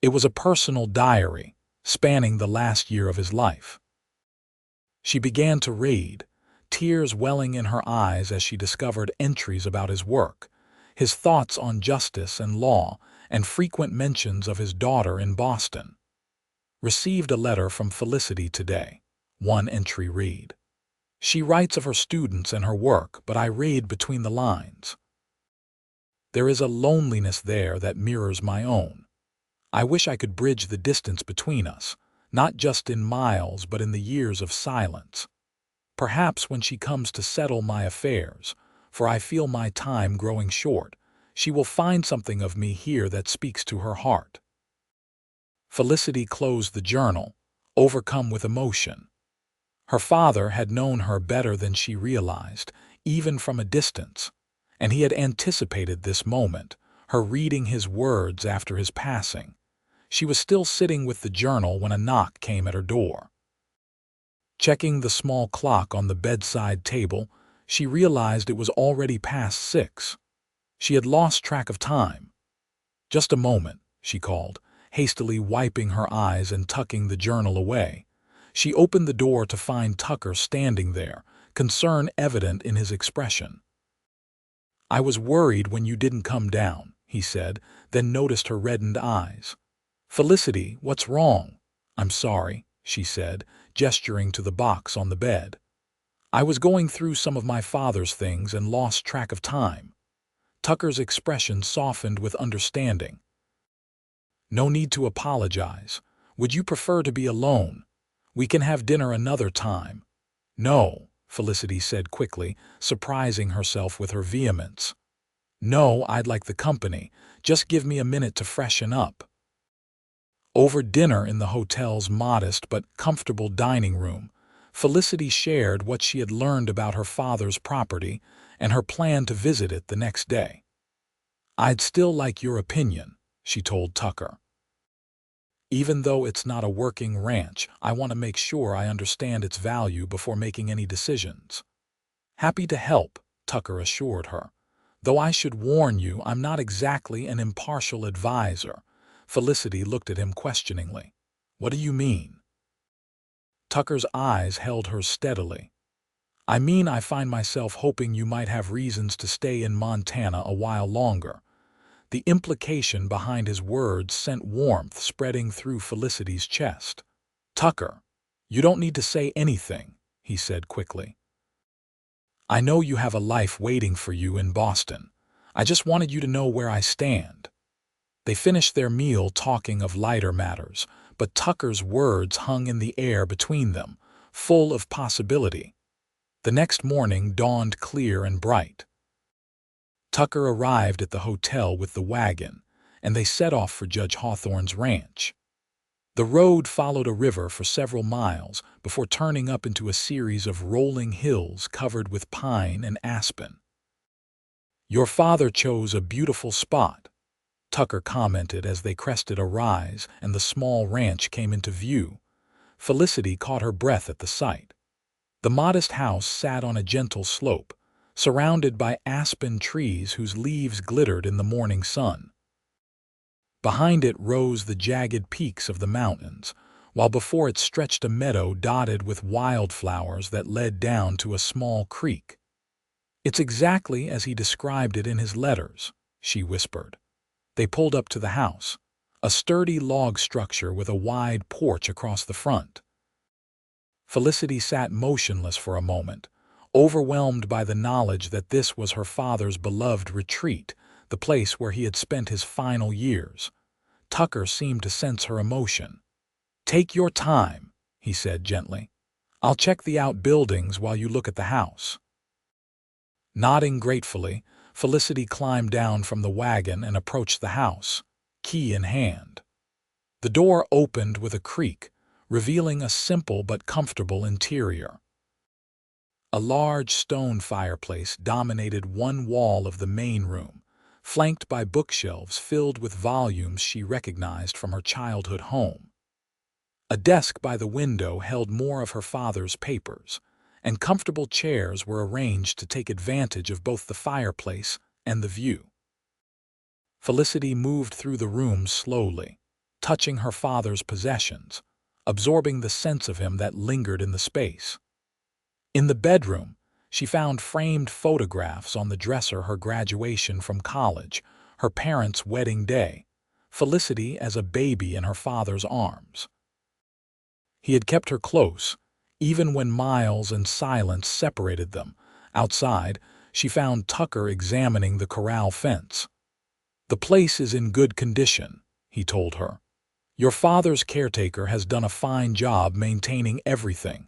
It was a personal diary, spanning the last year of his life. She began to read, tears welling in her eyes as she discovered entries about his work, his thoughts on justice and law, and frequent mentions of his daughter in Boston. "Received a letter from Felicity today," one entry read. "She writes of her students and her work, but I read between the lines. There is a loneliness there that mirrors my own. I wish I could bridge the distance between us, not just in miles but in the years of silence. Perhaps when she comes to settle my affairs, for I feel my time growing short, she will find something of me here that speaks to her heart." Felicity closed the journal, overcome with emotion. Her father had known her better than she realized, even from a distance, and he had anticipated this moment, her reading his words after his passing. She was still sitting with the journal when a knock came at her door. Checking the small clock on the bedside table, she realized it was already past 6. She had lost track of time. "Just a moment," she called, hastily wiping her eyes and tucking the journal away. She opened the door to find Tucker standing there, concern evident in his expression. "I was worried when you didn't come down," he said, then noticed her reddened eyes. "Felicity, what's wrong?" "I'm sorry," she said, gesturing to the box on the bed. "I was going through some of my father's things and lost track of time." Tucker's expression softened with understanding. "No need to apologize. Would you prefer to be alone? We can have dinner another time." "No," Felicity said quickly, surprising herself with her vehemence. "No, I'd like the company. Just give me a minute to freshen up." Over dinner in the hotel's modest but comfortable dining room, Felicity shared what she had learned about her father's property and her plan to visit it the next day. "I'd still like your opinion," she told Tucker. "Even though it's not a working ranch, I want to make sure I understand its value before making any decisions." "Happy to help," Tucker assured her. "Though I should warn you, I'm not exactly an impartial advisor." Felicity looked at him questioningly. "What do you mean?" Tucker's eyes held hers steadily. "I mean, I find myself hoping you might have reasons to stay in Montana a while longer." The implication behind his words sent warmth spreading through Felicity's chest. "Tucker, you don't need to say anything," he said quickly. "I know you have a life waiting for you in Boston. I just wanted you to know where I stand." They finished their meal talking of lighter matters, but Tucker's words hung in the air between them, full of possibility. The next morning dawned clear and bright. Tucker arrived at the hotel with the wagon, and they set off for Judge Hawthorne's ranch. The road followed a river for several miles before turning up into a series of rolling hills covered with pine and aspen. "Your father chose a beautiful spot," Tucker commented as they crested a rise and the small ranch came into view. Felicity caught her breath at the sight. The modest house sat on a gentle slope, surrounded by aspen trees whose leaves glittered in the morning sun. Behind it rose the jagged peaks of the mountains, while before it stretched a meadow dotted with wildflowers that led down to a small creek. "It's exactly as he described it in his letters," she whispered. They pulled up to the house, a sturdy log structure with a wide porch across the front. Felicity sat motionless for a moment, overwhelmed by the knowledge that this was her father's beloved retreat, the place where he had spent his final years. Tucker seemed to sense her emotion. "Take your time," he said gently. "I'll check the outbuildings while you look at the house." Nodding gratefully, Felicity climbed down from the wagon and approached the house, key in hand. The door opened with a creak, revealing a simple but comfortable interior. A large stone fireplace dominated one wall of the main room, flanked by bookshelves filled with volumes she recognized from her childhood home. A desk by the window held more of her father's papers, and comfortable chairs were arranged to take advantage of both the fireplace and the view. Felicity moved through the room slowly, touching her father's possessions, absorbing the sense of him that lingered in the space. In the bedroom, she found framed photographs on the dresser: her graduation from college, her parents' wedding day, Felicity as a baby in her father's arms. He had kept her close, even when miles and silence separated them. Outside, she found Tucker examining the corral fence. "The place is in good condition," he told her. "Your father's caretaker has done a fine job maintaining everything.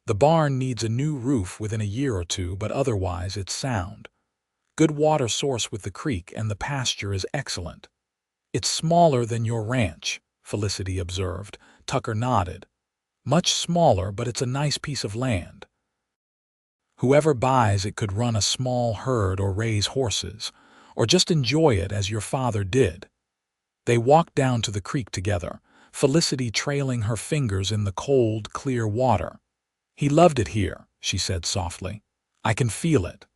The barn needs a new roof within a year or two, but otherwise it's sound. Good water source with the creek, and the pasture is excellent." "It's smaller than your ranch," Felicity observed. Tucker nodded. "Much smaller, but it's a nice piece of land. Whoever buys it could run a small herd or raise horses, or just enjoy it as your father did." They walked down to the creek together, Felicity trailing her fingers in the cold, clear water. "He loved it here," she said softly. "I can feel it."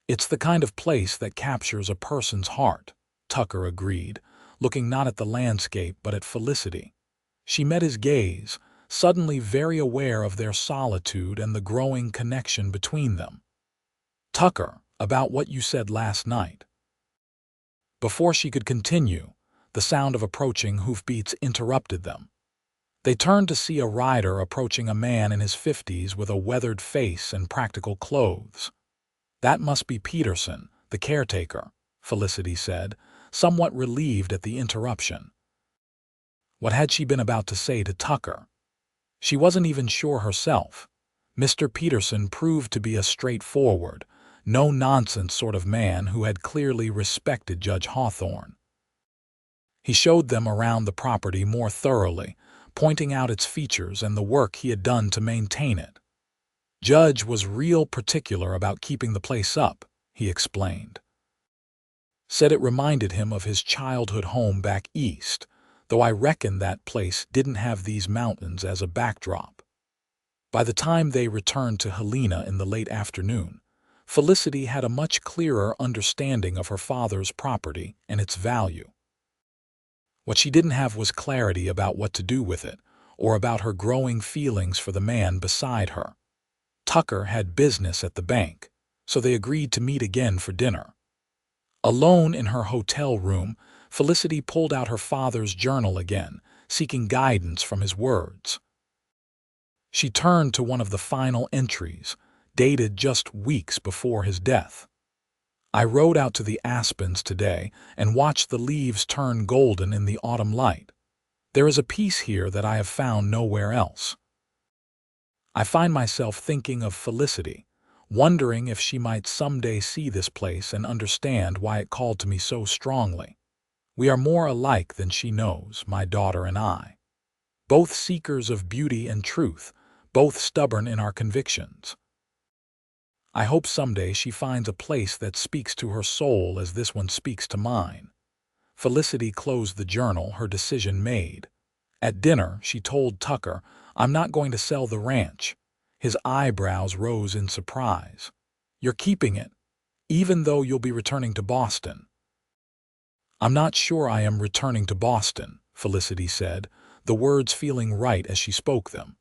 "It's the kind of place that captures a person's heart," Tucker agreed, looking not at the landscape but at Felicity. She met his gaze, suddenly very aware of their solitude and the growing connection between them. "Tucker, about what you said last night." Before she could continue, the sound of approaching hoofbeats interrupted them. They turned to see a rider approaching, a man in his 50s with a weathered face and practical clothes. "That must be Peterson, the caretaker," Felicity said, somewhat relieved at the interruption. What had she been about to say to Tucker? She wasn't even sure herself. Mr. Peterson proved to be a straightforward, no-nonsense sort of man who had clearly respected Judge Hawthorne. He showed them around the property more thoroughly, pointing out its features and the work he had done to maintain it. "Judge was real particular about keeping the place up," he explained. "Said it reminded him of his childhood home back east, though I reckon that place didn't have these mountains as a backdrop." By the time they returned to Helena in the late afternoon, Felicity had a much clearer understanding of her father's property and its value. What she didn't have was clarity about what to do with it, or about her growing feelings for the man beside her. Tucker had business at the bank, so they agreed to meet again for dinner. Alone in her hotel room, Felicity pulled out her father's journal again, seeking guidance from his words. She turned to one of the final entries, dated just weeks before his death. "I rode out to the Aspens today and watched the leaves turn golden in the autumn light. There is a peace here that I have found nowhere else." I find myself thinking of Felicity, wondering if she might someday see this place and understand why it called to me so strongly. We are more alike than she knows, my daughter and I. Both seekers of beauty and truth, both stubborn in our convictions. I hope someday she finds a place that speaks to her soul as this one speaks to mine. Felicity closed the journal, her decision made. At dinner, she told Tucker, "I'm not going to sell the ranch." His eyebrows rose in surprise. "You're keeping it, even though you'll be returning to Boston." "I'm not sure I am returning to Boston," Felicity said, the words feeling right as she spoke them.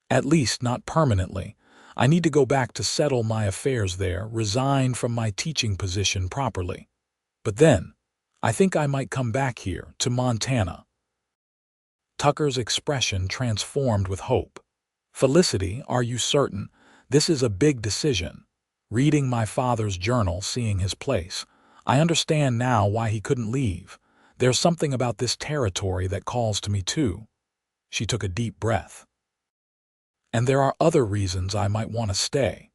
At least not permanently. I need to go back to settle my affairs there, resign from my teaching position properly. But then, I think I might come back here, to Montana. Tucker's expression transformed with hope. Felicity, are you certain? This is a big decision. Reading my father's journal, seeing his place, I understand now why he couldn't leave. There's something about this territory that calls to me too. She took a deep breath. And there are other reasons I might want to stay.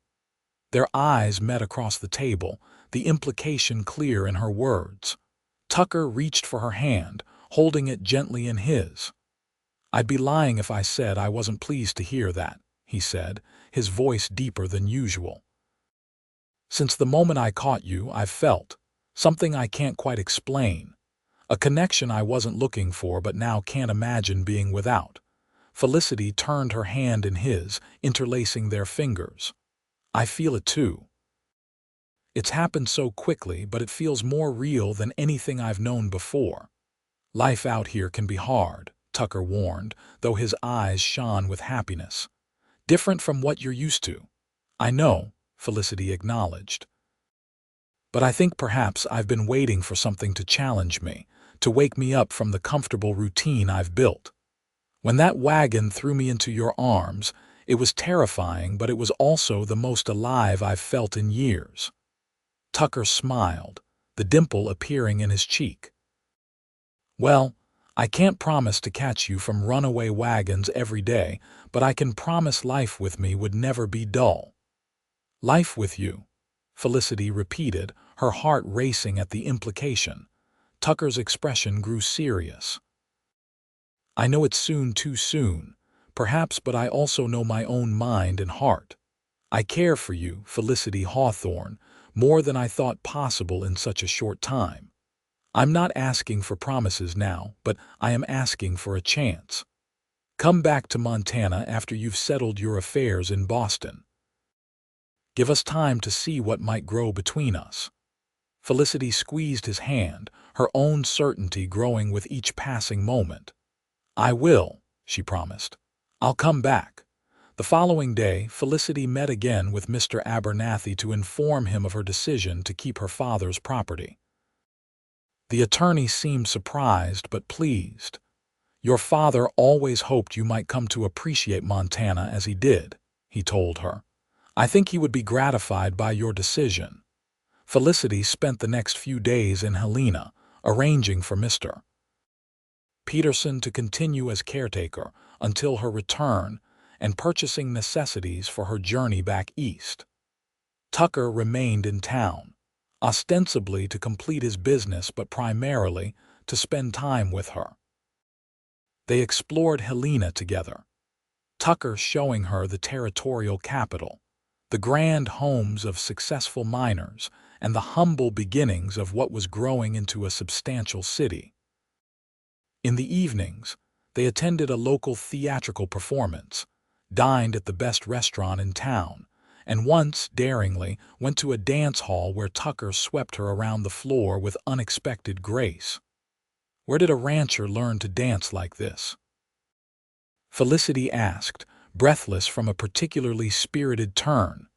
Their eyes met across the table, the implication clear in her words. Tucker reached for her hand, holding it gently in his. I'd be lying if I said I wasn't pleased to hear that, he said, his voice deeper than usual. Since the moment I caught you, I've felt something I can't quite explain. A connection I wasn't looking for but now can't imagine being without. Felicity turned her hand in his, interlacing their fingers. I feel it too. It's happened so quickly, but it feels more real than anything I've known before. Life out here can be hard, Tucker warned, though his eyes shone with happiness. Different from what you're used to. I know, Felicity acknowledged. But I think perhaps I've been waiting for something to challenge me, to wake me up from the comfortable routine I've built. When that wagon threw me into your arms, it was terrifying, but it was also the most alive I've felt in years. Tucker smiled, the dimple appearing in his cheek. Well, I can't promise to catch you from runaway wagons every day, but I can promise life with me would never be dull. Life with you, Felicity repeated, her heart racing at the implication. Tucker's expression grew serious. I know it's soon, too soon, perhaps, but I also know my own mind and heart. I care for you, Felicity Hawthorne, more than I thought possible in such a short time. I'm not asking for promises now, but I am asking for a chance. Come back to Montana after you've settled your affairs in Boston. Give us time to see what might grow between us. Felicity squeezed his hand, her own certainty growing with each passing moment. I will, she promised. I'll come back. The following day, Felicity met again with Mr. Abernathy to inform him of her decision to keep her father's property. The attorney seemed surprised but pleased. Your father always hoped you might come to appreciate Montana as he did, he told her. I think he would be gratified by your decision. Felicity spent the next few days in Helena, arranging for Mr. Peterson to continue as caretaker until her return and purchasing necessities for her journey back east. Tucker remained in town, ostensibly to complete his business but primarily to spend time with her. They explored Helena together, Tucker showing her the territorial capital, the grand homes of successful miners, and the humble beginnings of what was growing into a substantial city. In the evenings, they attended a local theatrical performance, dined at the best restaurant in town, and once, daringly, went to a dance hall where Tucker swept her around the floor with unexpected grace. Where did a rancher learn to dance like this? Felicity asked, breathless from a particularly spirited turn.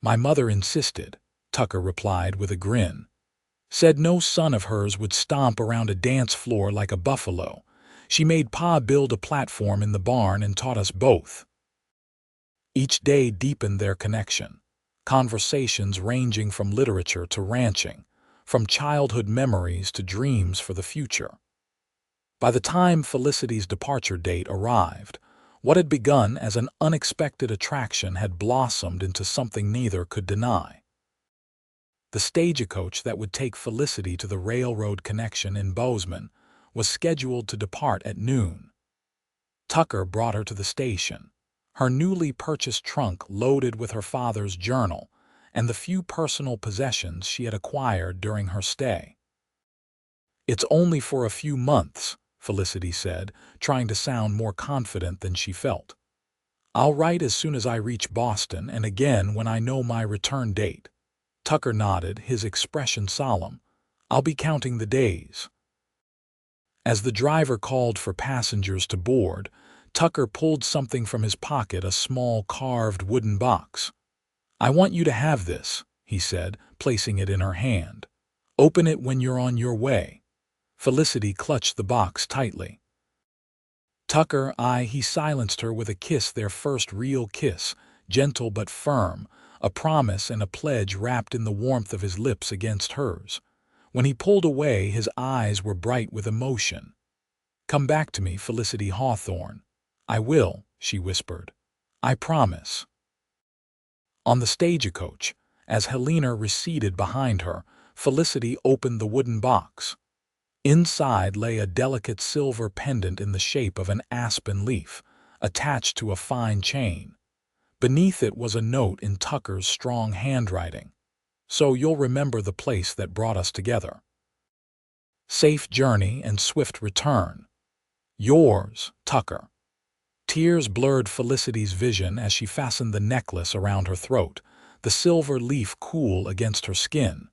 My mother insisted, Tucker replied with a grin. Said no son of hers would stomp around a dance floor like a buffalo. She made Pa build a platform in the barn and taught us both. Each day deepened their connection, conversations ranging from literature to ranching, from childhood memories to dreams for the future. By the time Felicity's departure date arrived, what had begun as an unexpected attraction had blossomed into something neither could deny. The stagecoach that would take Felicity to the railroad connection in Bozeman was scheduled to depart at noon. Tucker brought her to the station, her newly purchased trunk loaded with her father's journal and the few personal possessions she had acquired during her stay. It's only for a few months, Felicity said, trying to sound more confident than she felt. I'll write as soon as I reach Boston and again when I know my return date. Tucker nodded, his expression solemn. I'll be counting the days. As the driver called for passengers to board, Tucker pulled something from his pocket, a small carved wooden box. "I want you to have this," he said, placing it in her hand. "Open it when you're on your way." Felicity clutched the box tightly. He silenced her with a kiss, their first real kiss, gentle but firm, a promise and a pledge wrapped in the warmth of his lips against hers. When he pulled away, his eyes were bright with emotion. "Come back to me, Felicity Hawthorne." "I will," she whispered. "I promise." On the stagecoach, as Helena receded behind her, Felicity opened the wooden box. Inside lay a delicate silver pendant in the shape of an aspen leaf, attached to a fine chain. Beneath it was a note in Tucker's strong handwriting. "So you'll remember the place that brought us together. Safe journey and swift return. Yours, Tucker." Tears blurred Felicity's vision as she fastened the necklace around her throat, the silver leaf cool against her skin.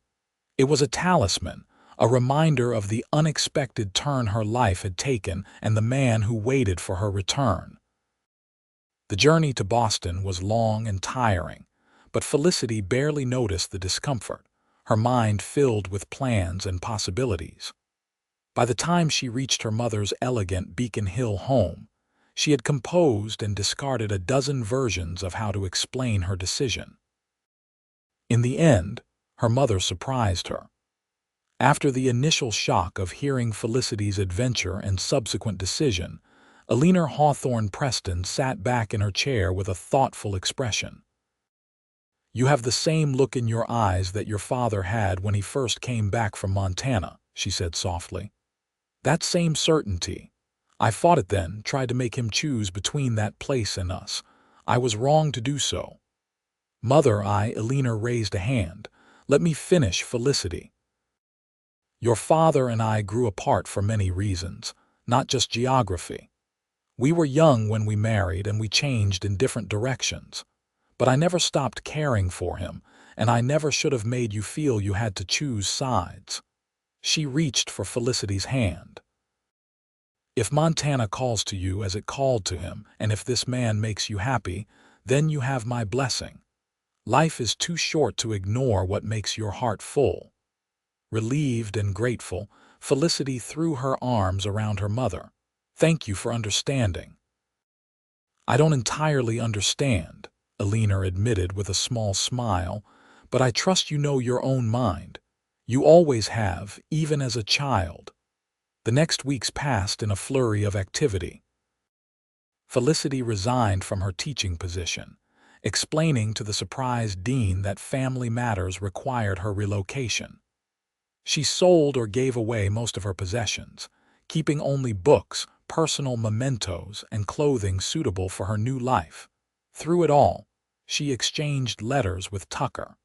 It was a talisman, a reminder of the unexpected turn her life had taken and the man who waited for her return. The journey to Boston was long and tiring, but Felicity barely noticed the discomfort, her mind filled with plans and possibilities. By the time she reached her mother's elegant Beacon Hill home, she had composed and discarded a dozen versions of how to explain her decision. In the end, her mother surprised her. After the initial shock of hearing Felicity's adventure and subsequent decision, Helena Hawthorne Preston sat back in her chair with a thoughtful expression. "You have the same look in your eyes that your father had when he first came back from Montana," she said softly. "That same certainty. I fought it then, tried to make him choose between that place and us. I was wrong to do so." "Mother," Helena raised a hand. "Let me finish, Felicity. Your father and I grew apart for many reasons, not just geography. We were young when we married and we changed in different directions. But I never stopped caring for him, and I never should have made you feel you had to choose sides." She reached for Felicity's hand. "If Montana calls to you as it called to him, and if this man makes you happy, then you have my blessing. Life is too short to ignore what makes your heart full." Relieved and grateful, Felicity threw her arms around her mother. "Thank you for understanding." "I don't entirely understand," Helena admitted with a small smile, "but I trust you know your own mind. You always have, even as a child." The next weeks passed in a flurry of activity. Felicity resigned from her teaching position, explaining to the surprised dean that family matters required her relocation. She sold or gave away most of her possessions, keeping only books, personal mementos, and clothing suitable for her new life. Through it all, she exchanged letters with Tucker.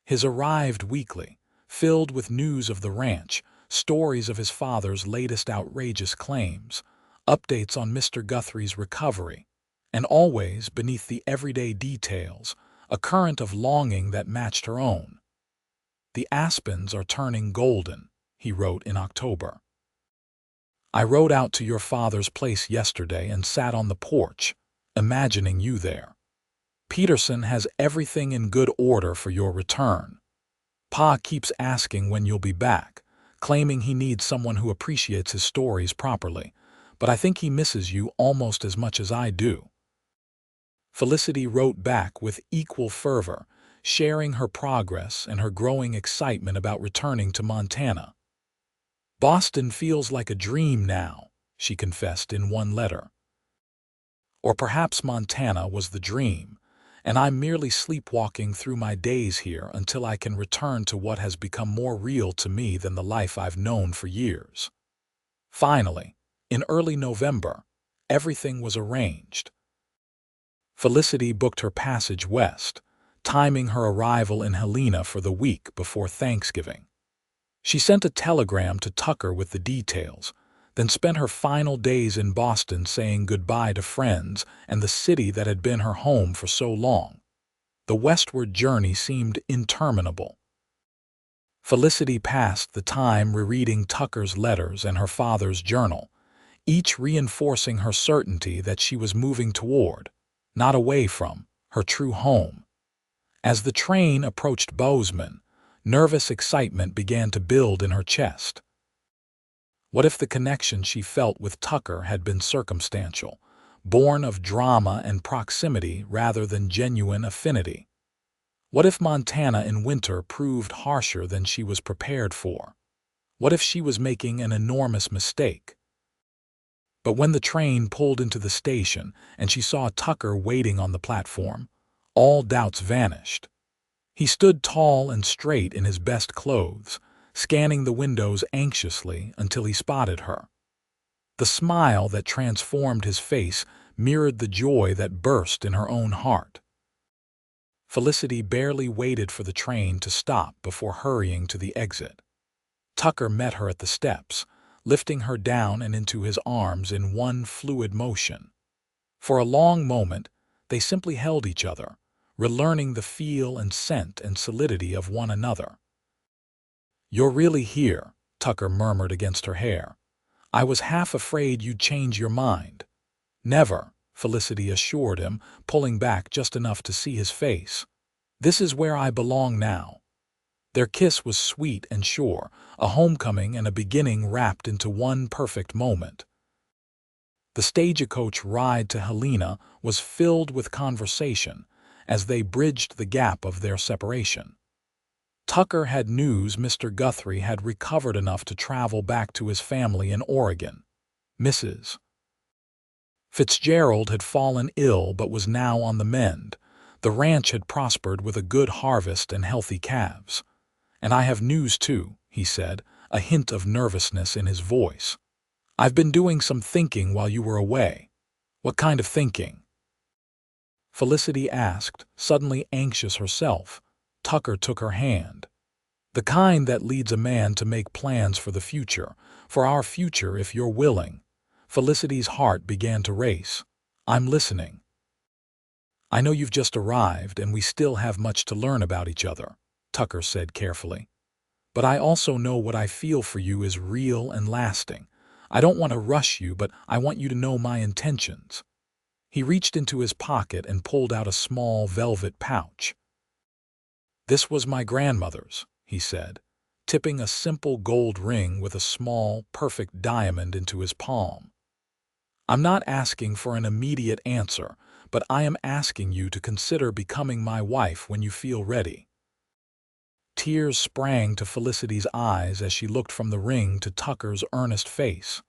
His arrived weekly, filled with news of the ranch, stories of his father's latest outrageous claims, updates on Mr. Guthrie's recovery, and always, beneath the everyday details, a current of longing that matched her own. "The aspens are turning golden," he wrote in October. "I rode out to your father's place yesterday and sat on the porch, imagining you there. Peterson has everything in good order for your return. Pa keeps asking when you'll be back, claiming he needs someone who appreciates his stories properly, but I think he misses you almost as much as I do." Felicity wrote back with equal fervor, sharing her progress and her growing excitement about returning to Montana. "Boston feels like a dream now," she confessed in one letter. "Or perhaps Montana was the dream, and I'm merely sleepwalking through my days here until I can return to what has become more real to me than the life I've known for years." Finally, in early November, everything was arranged. Felicity booked her passage west, timing her arrival in Helena for the week before Thanksgiving. She sent a telegram to Tucker with the details, then spent her final days in Boston saying goodbye to friends and the city that had been her home for so long. The westward journey seemed interminable. Felicity passed the time rereading Tucker's letters and her father's journal, each reinforcing her certainty that she was moving toward, not away from, her true home. As the train approached Bozeman, nervous excitement began to build in her chest. What if the connection she felt with Tucker had been circumstantial, born of drama and proximity rather than genuine affinity? What if Montana in winter proved harsher than she was prepared for? What if she was making an enormous mistake? But when the train pulled into the station and she saw Tucker waiting on the platform, all doubts vanished. He stood tall and straight in his best clothes, scanning the windows anxiously until he spotted her. The smile that transformed his face mirrored the joy that burst in her own heart. Felicity barely waited for the train to stop before hurrying to the exit. Tucker met her at the steps, lifting her down and into his arms in one fluid motion. For a long moment, they simply held each other, relearning the feel and scent and solidity of one another. "You're really here," Tucker murmured against her hair. "I was half afraid you'd change your mind." "Never," Felicity assured him, pulling back just enough to see his face. "This is where I belong now." Their kiss was sweet and sure, a homecoming and a beginning wrapped into one perfect moment. The stagecoach ride to Helena was filled with conversation as they bridged the gap of their separation. Tucker had news Mr. Guthrie had recovered enough to travel back to his family in Oregon. Mrs. Fitzgerald had fallen ill but was now on the mend. The ranch had prospered with a good harvest and healthy calves. "And I have news too," he said, a hint of nervousness in his voice. "I've been doing some thinking while you were away." "What kind of thinking?" Felicity asked, suddenly anxious herself. Tucker took her hand. "The kind that leads a man to make plans for the future, for our future if you're willing." Felicity's heart began to race. "I'm listening." "I know you've just arrived and we still have much to learn about each other," Tucker said carefully. "But I also know what I feel for you is real and lasting. I don't want to rush you, but I want you to know my intentions." He reached into his pocket and pulled out a small velvet pouch. "This was my grandmother's," he said, tipping a simple gold ring with a small, perfect diamond into his palm. "I'm not asking for an immediate answer, but I am asking you to consider becoming my wife when you feel ready." Tears sprang to Felicity's eyes as she looked from the ring to Tucker's earnest face.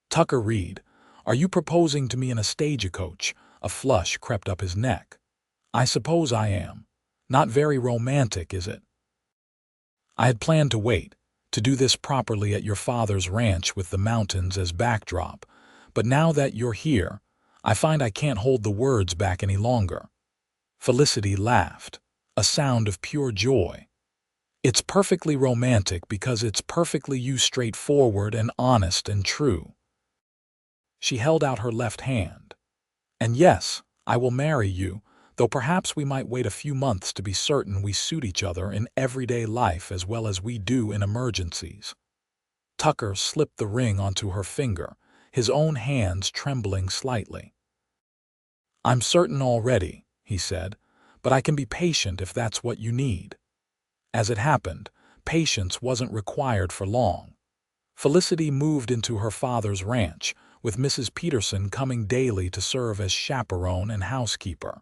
"Tucker Reed, are you proposing to me in a stagecoach?" A flush crept up his neck. "I suppose I am. Not very romantic, is it?" "I had planned to wait, to do this properly at your father's ranch with the mountains as backdrop, but now that you're here, I find I can't hold the words back any longer." Felicity laughed, a sound of pure joy. "It's perfectly romantic because it's perfectly you, straightforward and honest and true." She held out her left hand. "And yes, I will marry you, though perhaps we might wait a few months to be certain we suit each other in everyday life as well as we do in emergencies." Tucker slipped the ring onto her finger, his own hands trembling slightly. "I'm certain already," he said, "but I can be patient if that's what you need." As it happened, patience wasn't required for long. Felicity moved into her father's ranch, with Mrs. Peterson coming daily to serve as chaperone and housekeeper.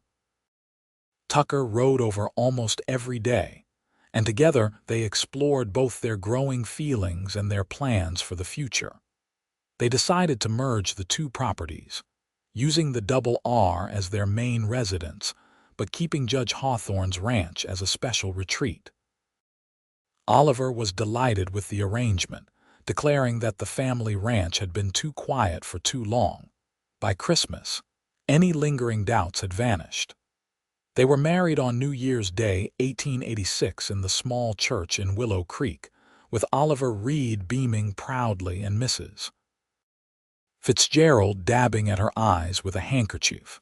Tucker rode over almost every day, and together they explored both their growing feelings and their plans for the future. They decided to merge the two properties, using the double R as their main residence, but keeping Judge Hawthorne's ranch as a special retreat. Oliver was delighted with the arrangement, declaring that the family ranch had been too quiet for too long. By Christmas, any lingering doubts had vanished. They were married on New Year's Day, 1886, in the small church in Willow Creek, with Oliver Reed beaming proudly and Mrs. Fitzgerald dabbing at her eyes with a handkerchief.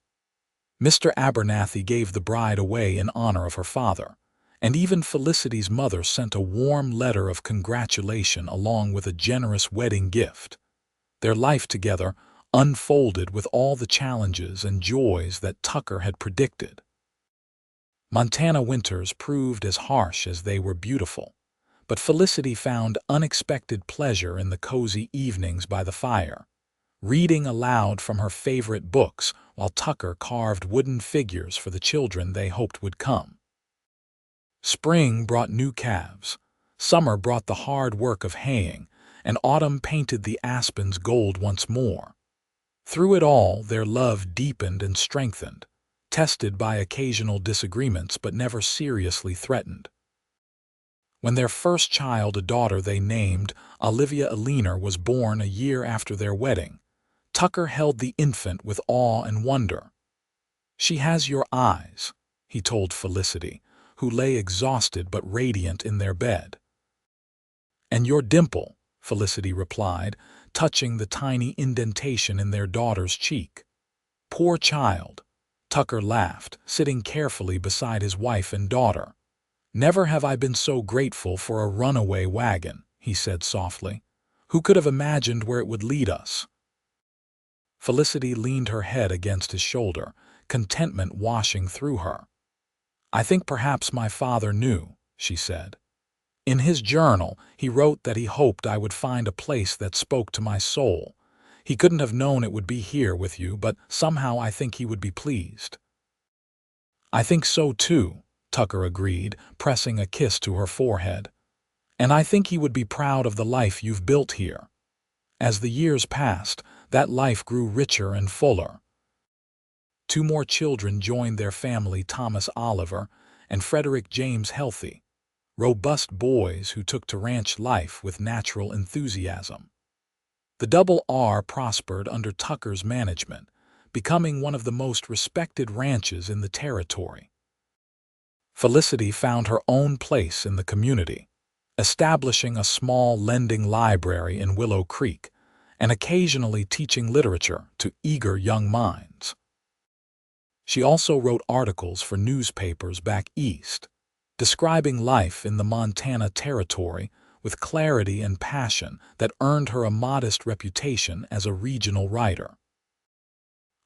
Mr. Abernathy gave the bride away in honor of her father, and even Felicity's mother sent a warm letter of congratulation along with a generous wedding gift. Their life together unfolded with all the challenges and joys that Tucker had predicted. Montana winters proved as harsh as they were beautiful, but Felicity found unexpected pleasure in the cozy evenings by the fire, reading aloud from her favorite books while Tucker carved wooden figures for the children they hoped would come. Spring brought new calves, summer brought the hard work of haying, and autumn painted the aspens gold once more. Through it all, their love deepened and strengthened, tested by occasional disagreements but never seriously threatened. When their first child, a daughter they named Olivia Eleanor, was born a year after their wedding, Tucker held the infant with awe and wonder. "She has your eyes," he told Felicity, who lay exhausted but radiant in their bed. "And your dimple," Felicity replied, touching the tiny indentation in their daughter's cheek. "Poor child," Tucker laughed, sitting carefully beside his wife and daughter. "Never have I been so grateful for a runaway wagon," he said softly. "Who could have imagined where it would lead us?" Felicity leaned her head against his shoulder, contentment washing through her. "I think perhaps my father knew," she said. "In his journal, he wrote that he hoped I would find a place that spoke to my soul. He couldn't have known it would be here with you, but somehow I think he would be pleased." "I think so too," Tucker agreed, pressing a kiss to her forehead. "And I think he would be proud of the life you've built here." As the years passed, that life grew richer and fuller. 2 more children joined their family: Thomas Oliver and Frederick James Healthy, robust boys who took to ranch life with natural enthusiasm. The Double R prospered under Tucker's management, becoming one of the most respected ranches in the territory. Felicity found her own place in the community, establishing a small lending library in Willow Creek and occasionally teaching literature to eager young minds. She also wrote articles for newspapers back east, describing life in the Montana Territory with clarity and passion that earned her a modest reputation as a regional writer.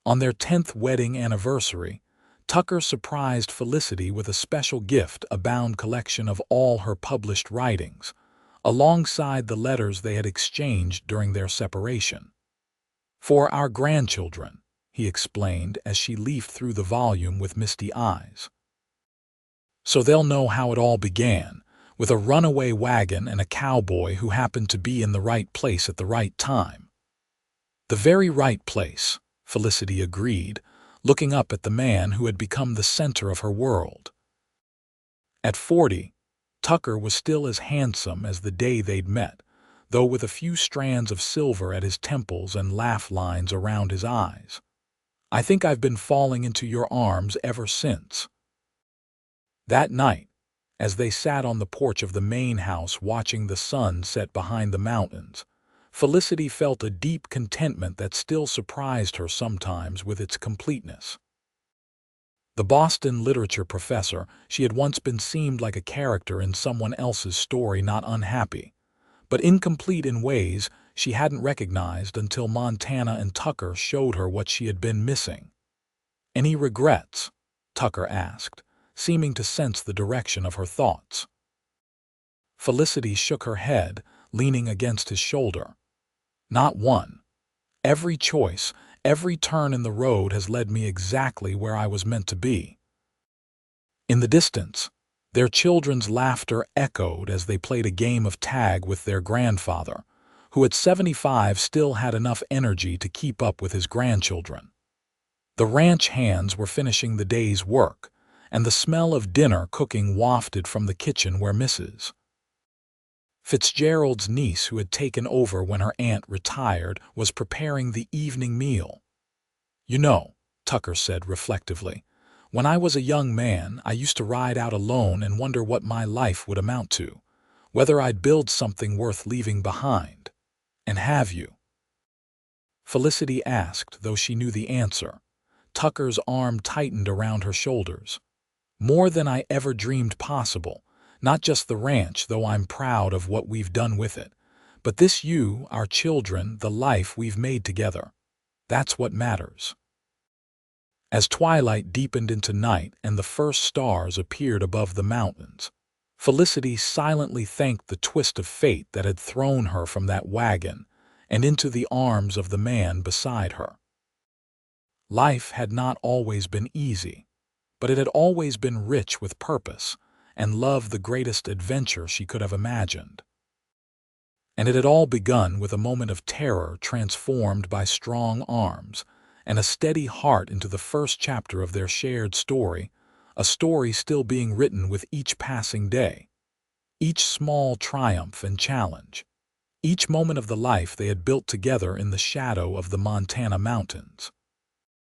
On their 10th wedding anniversary, Tucker surprised Felicity with a special gift: a bound collection of all her published writings, alongside the letters they had exchanged during their separation. "For our grandchildren," he explained as she leafed through the volume with misty eyes. "So they'll know how it all began, with a runaway wagon and a cowboy who happened to be in the right place at the right time." "The very right place," Felicity agreed, looking up at the man who had become the center of her world. At 40, Tucker was still as handsome as the day they'd met, though with a few strands of silver at his temples and laugh lines around his eyes. "I think I've been falling into your arms ever since." That night, as they sat on the porch of the main house watching the sun set behind the mountains, Felicity felt a deep contentment that still surprised her sometimes with its completeness. The Boston literature professor she had once been seemed like a character in someone else's story, not unhappy, but incomplete in ways she hadn't recognized until Montana and Tucker showed her what she had been missing. "Any regrets?" Tucker asked, seeming to sense the direction of her thoughts. Felicity shook her head, leaning against his shoulder. "Not one. Every choice, every turn in the road has led me exactly where I was meant to be." In the distance, their children's laughter echoed as they played a game of tag with their grandfather, who at 75 still had enough energy to keep up with his grandchildren. The ranch hands were finishing the day's work, and the smell of dinner cooking wafted from the kitchen where Mrs. Fitzgerald's niece, who had taken over when her aunt retired, was preparing the evening meal. "You know," Tucker said reflectively, "when I was a young man, I used to ride out alone and wonder what my life would amount to, whether I'd build something worth leaving behind. And have you?" Felicity asked, though she knew the answer. Tucker's arm tightened around her shoulders. More than I ever dreamed possible. Not just the ranch, though I'm proud of what we've done with it, but this you, our children, the life we've made together. That's what matters. As twilight deepened into night and the first stars appeared above the mountains, Felicity silently thanked the twist of fate that had thrown her from that wagon and into the arms of the man beside her. Life had not always been easy, but it had always been rich with purpose and love, the greatest adventure she could have imagined. And it had all begun with a moment of terror transformed by strong arms and a steady heart into the first chapter of their shared story, a story still being written with each passing day, each small triumph and challenge, each moment of the life they had built together in the shadow of the Montana mountains.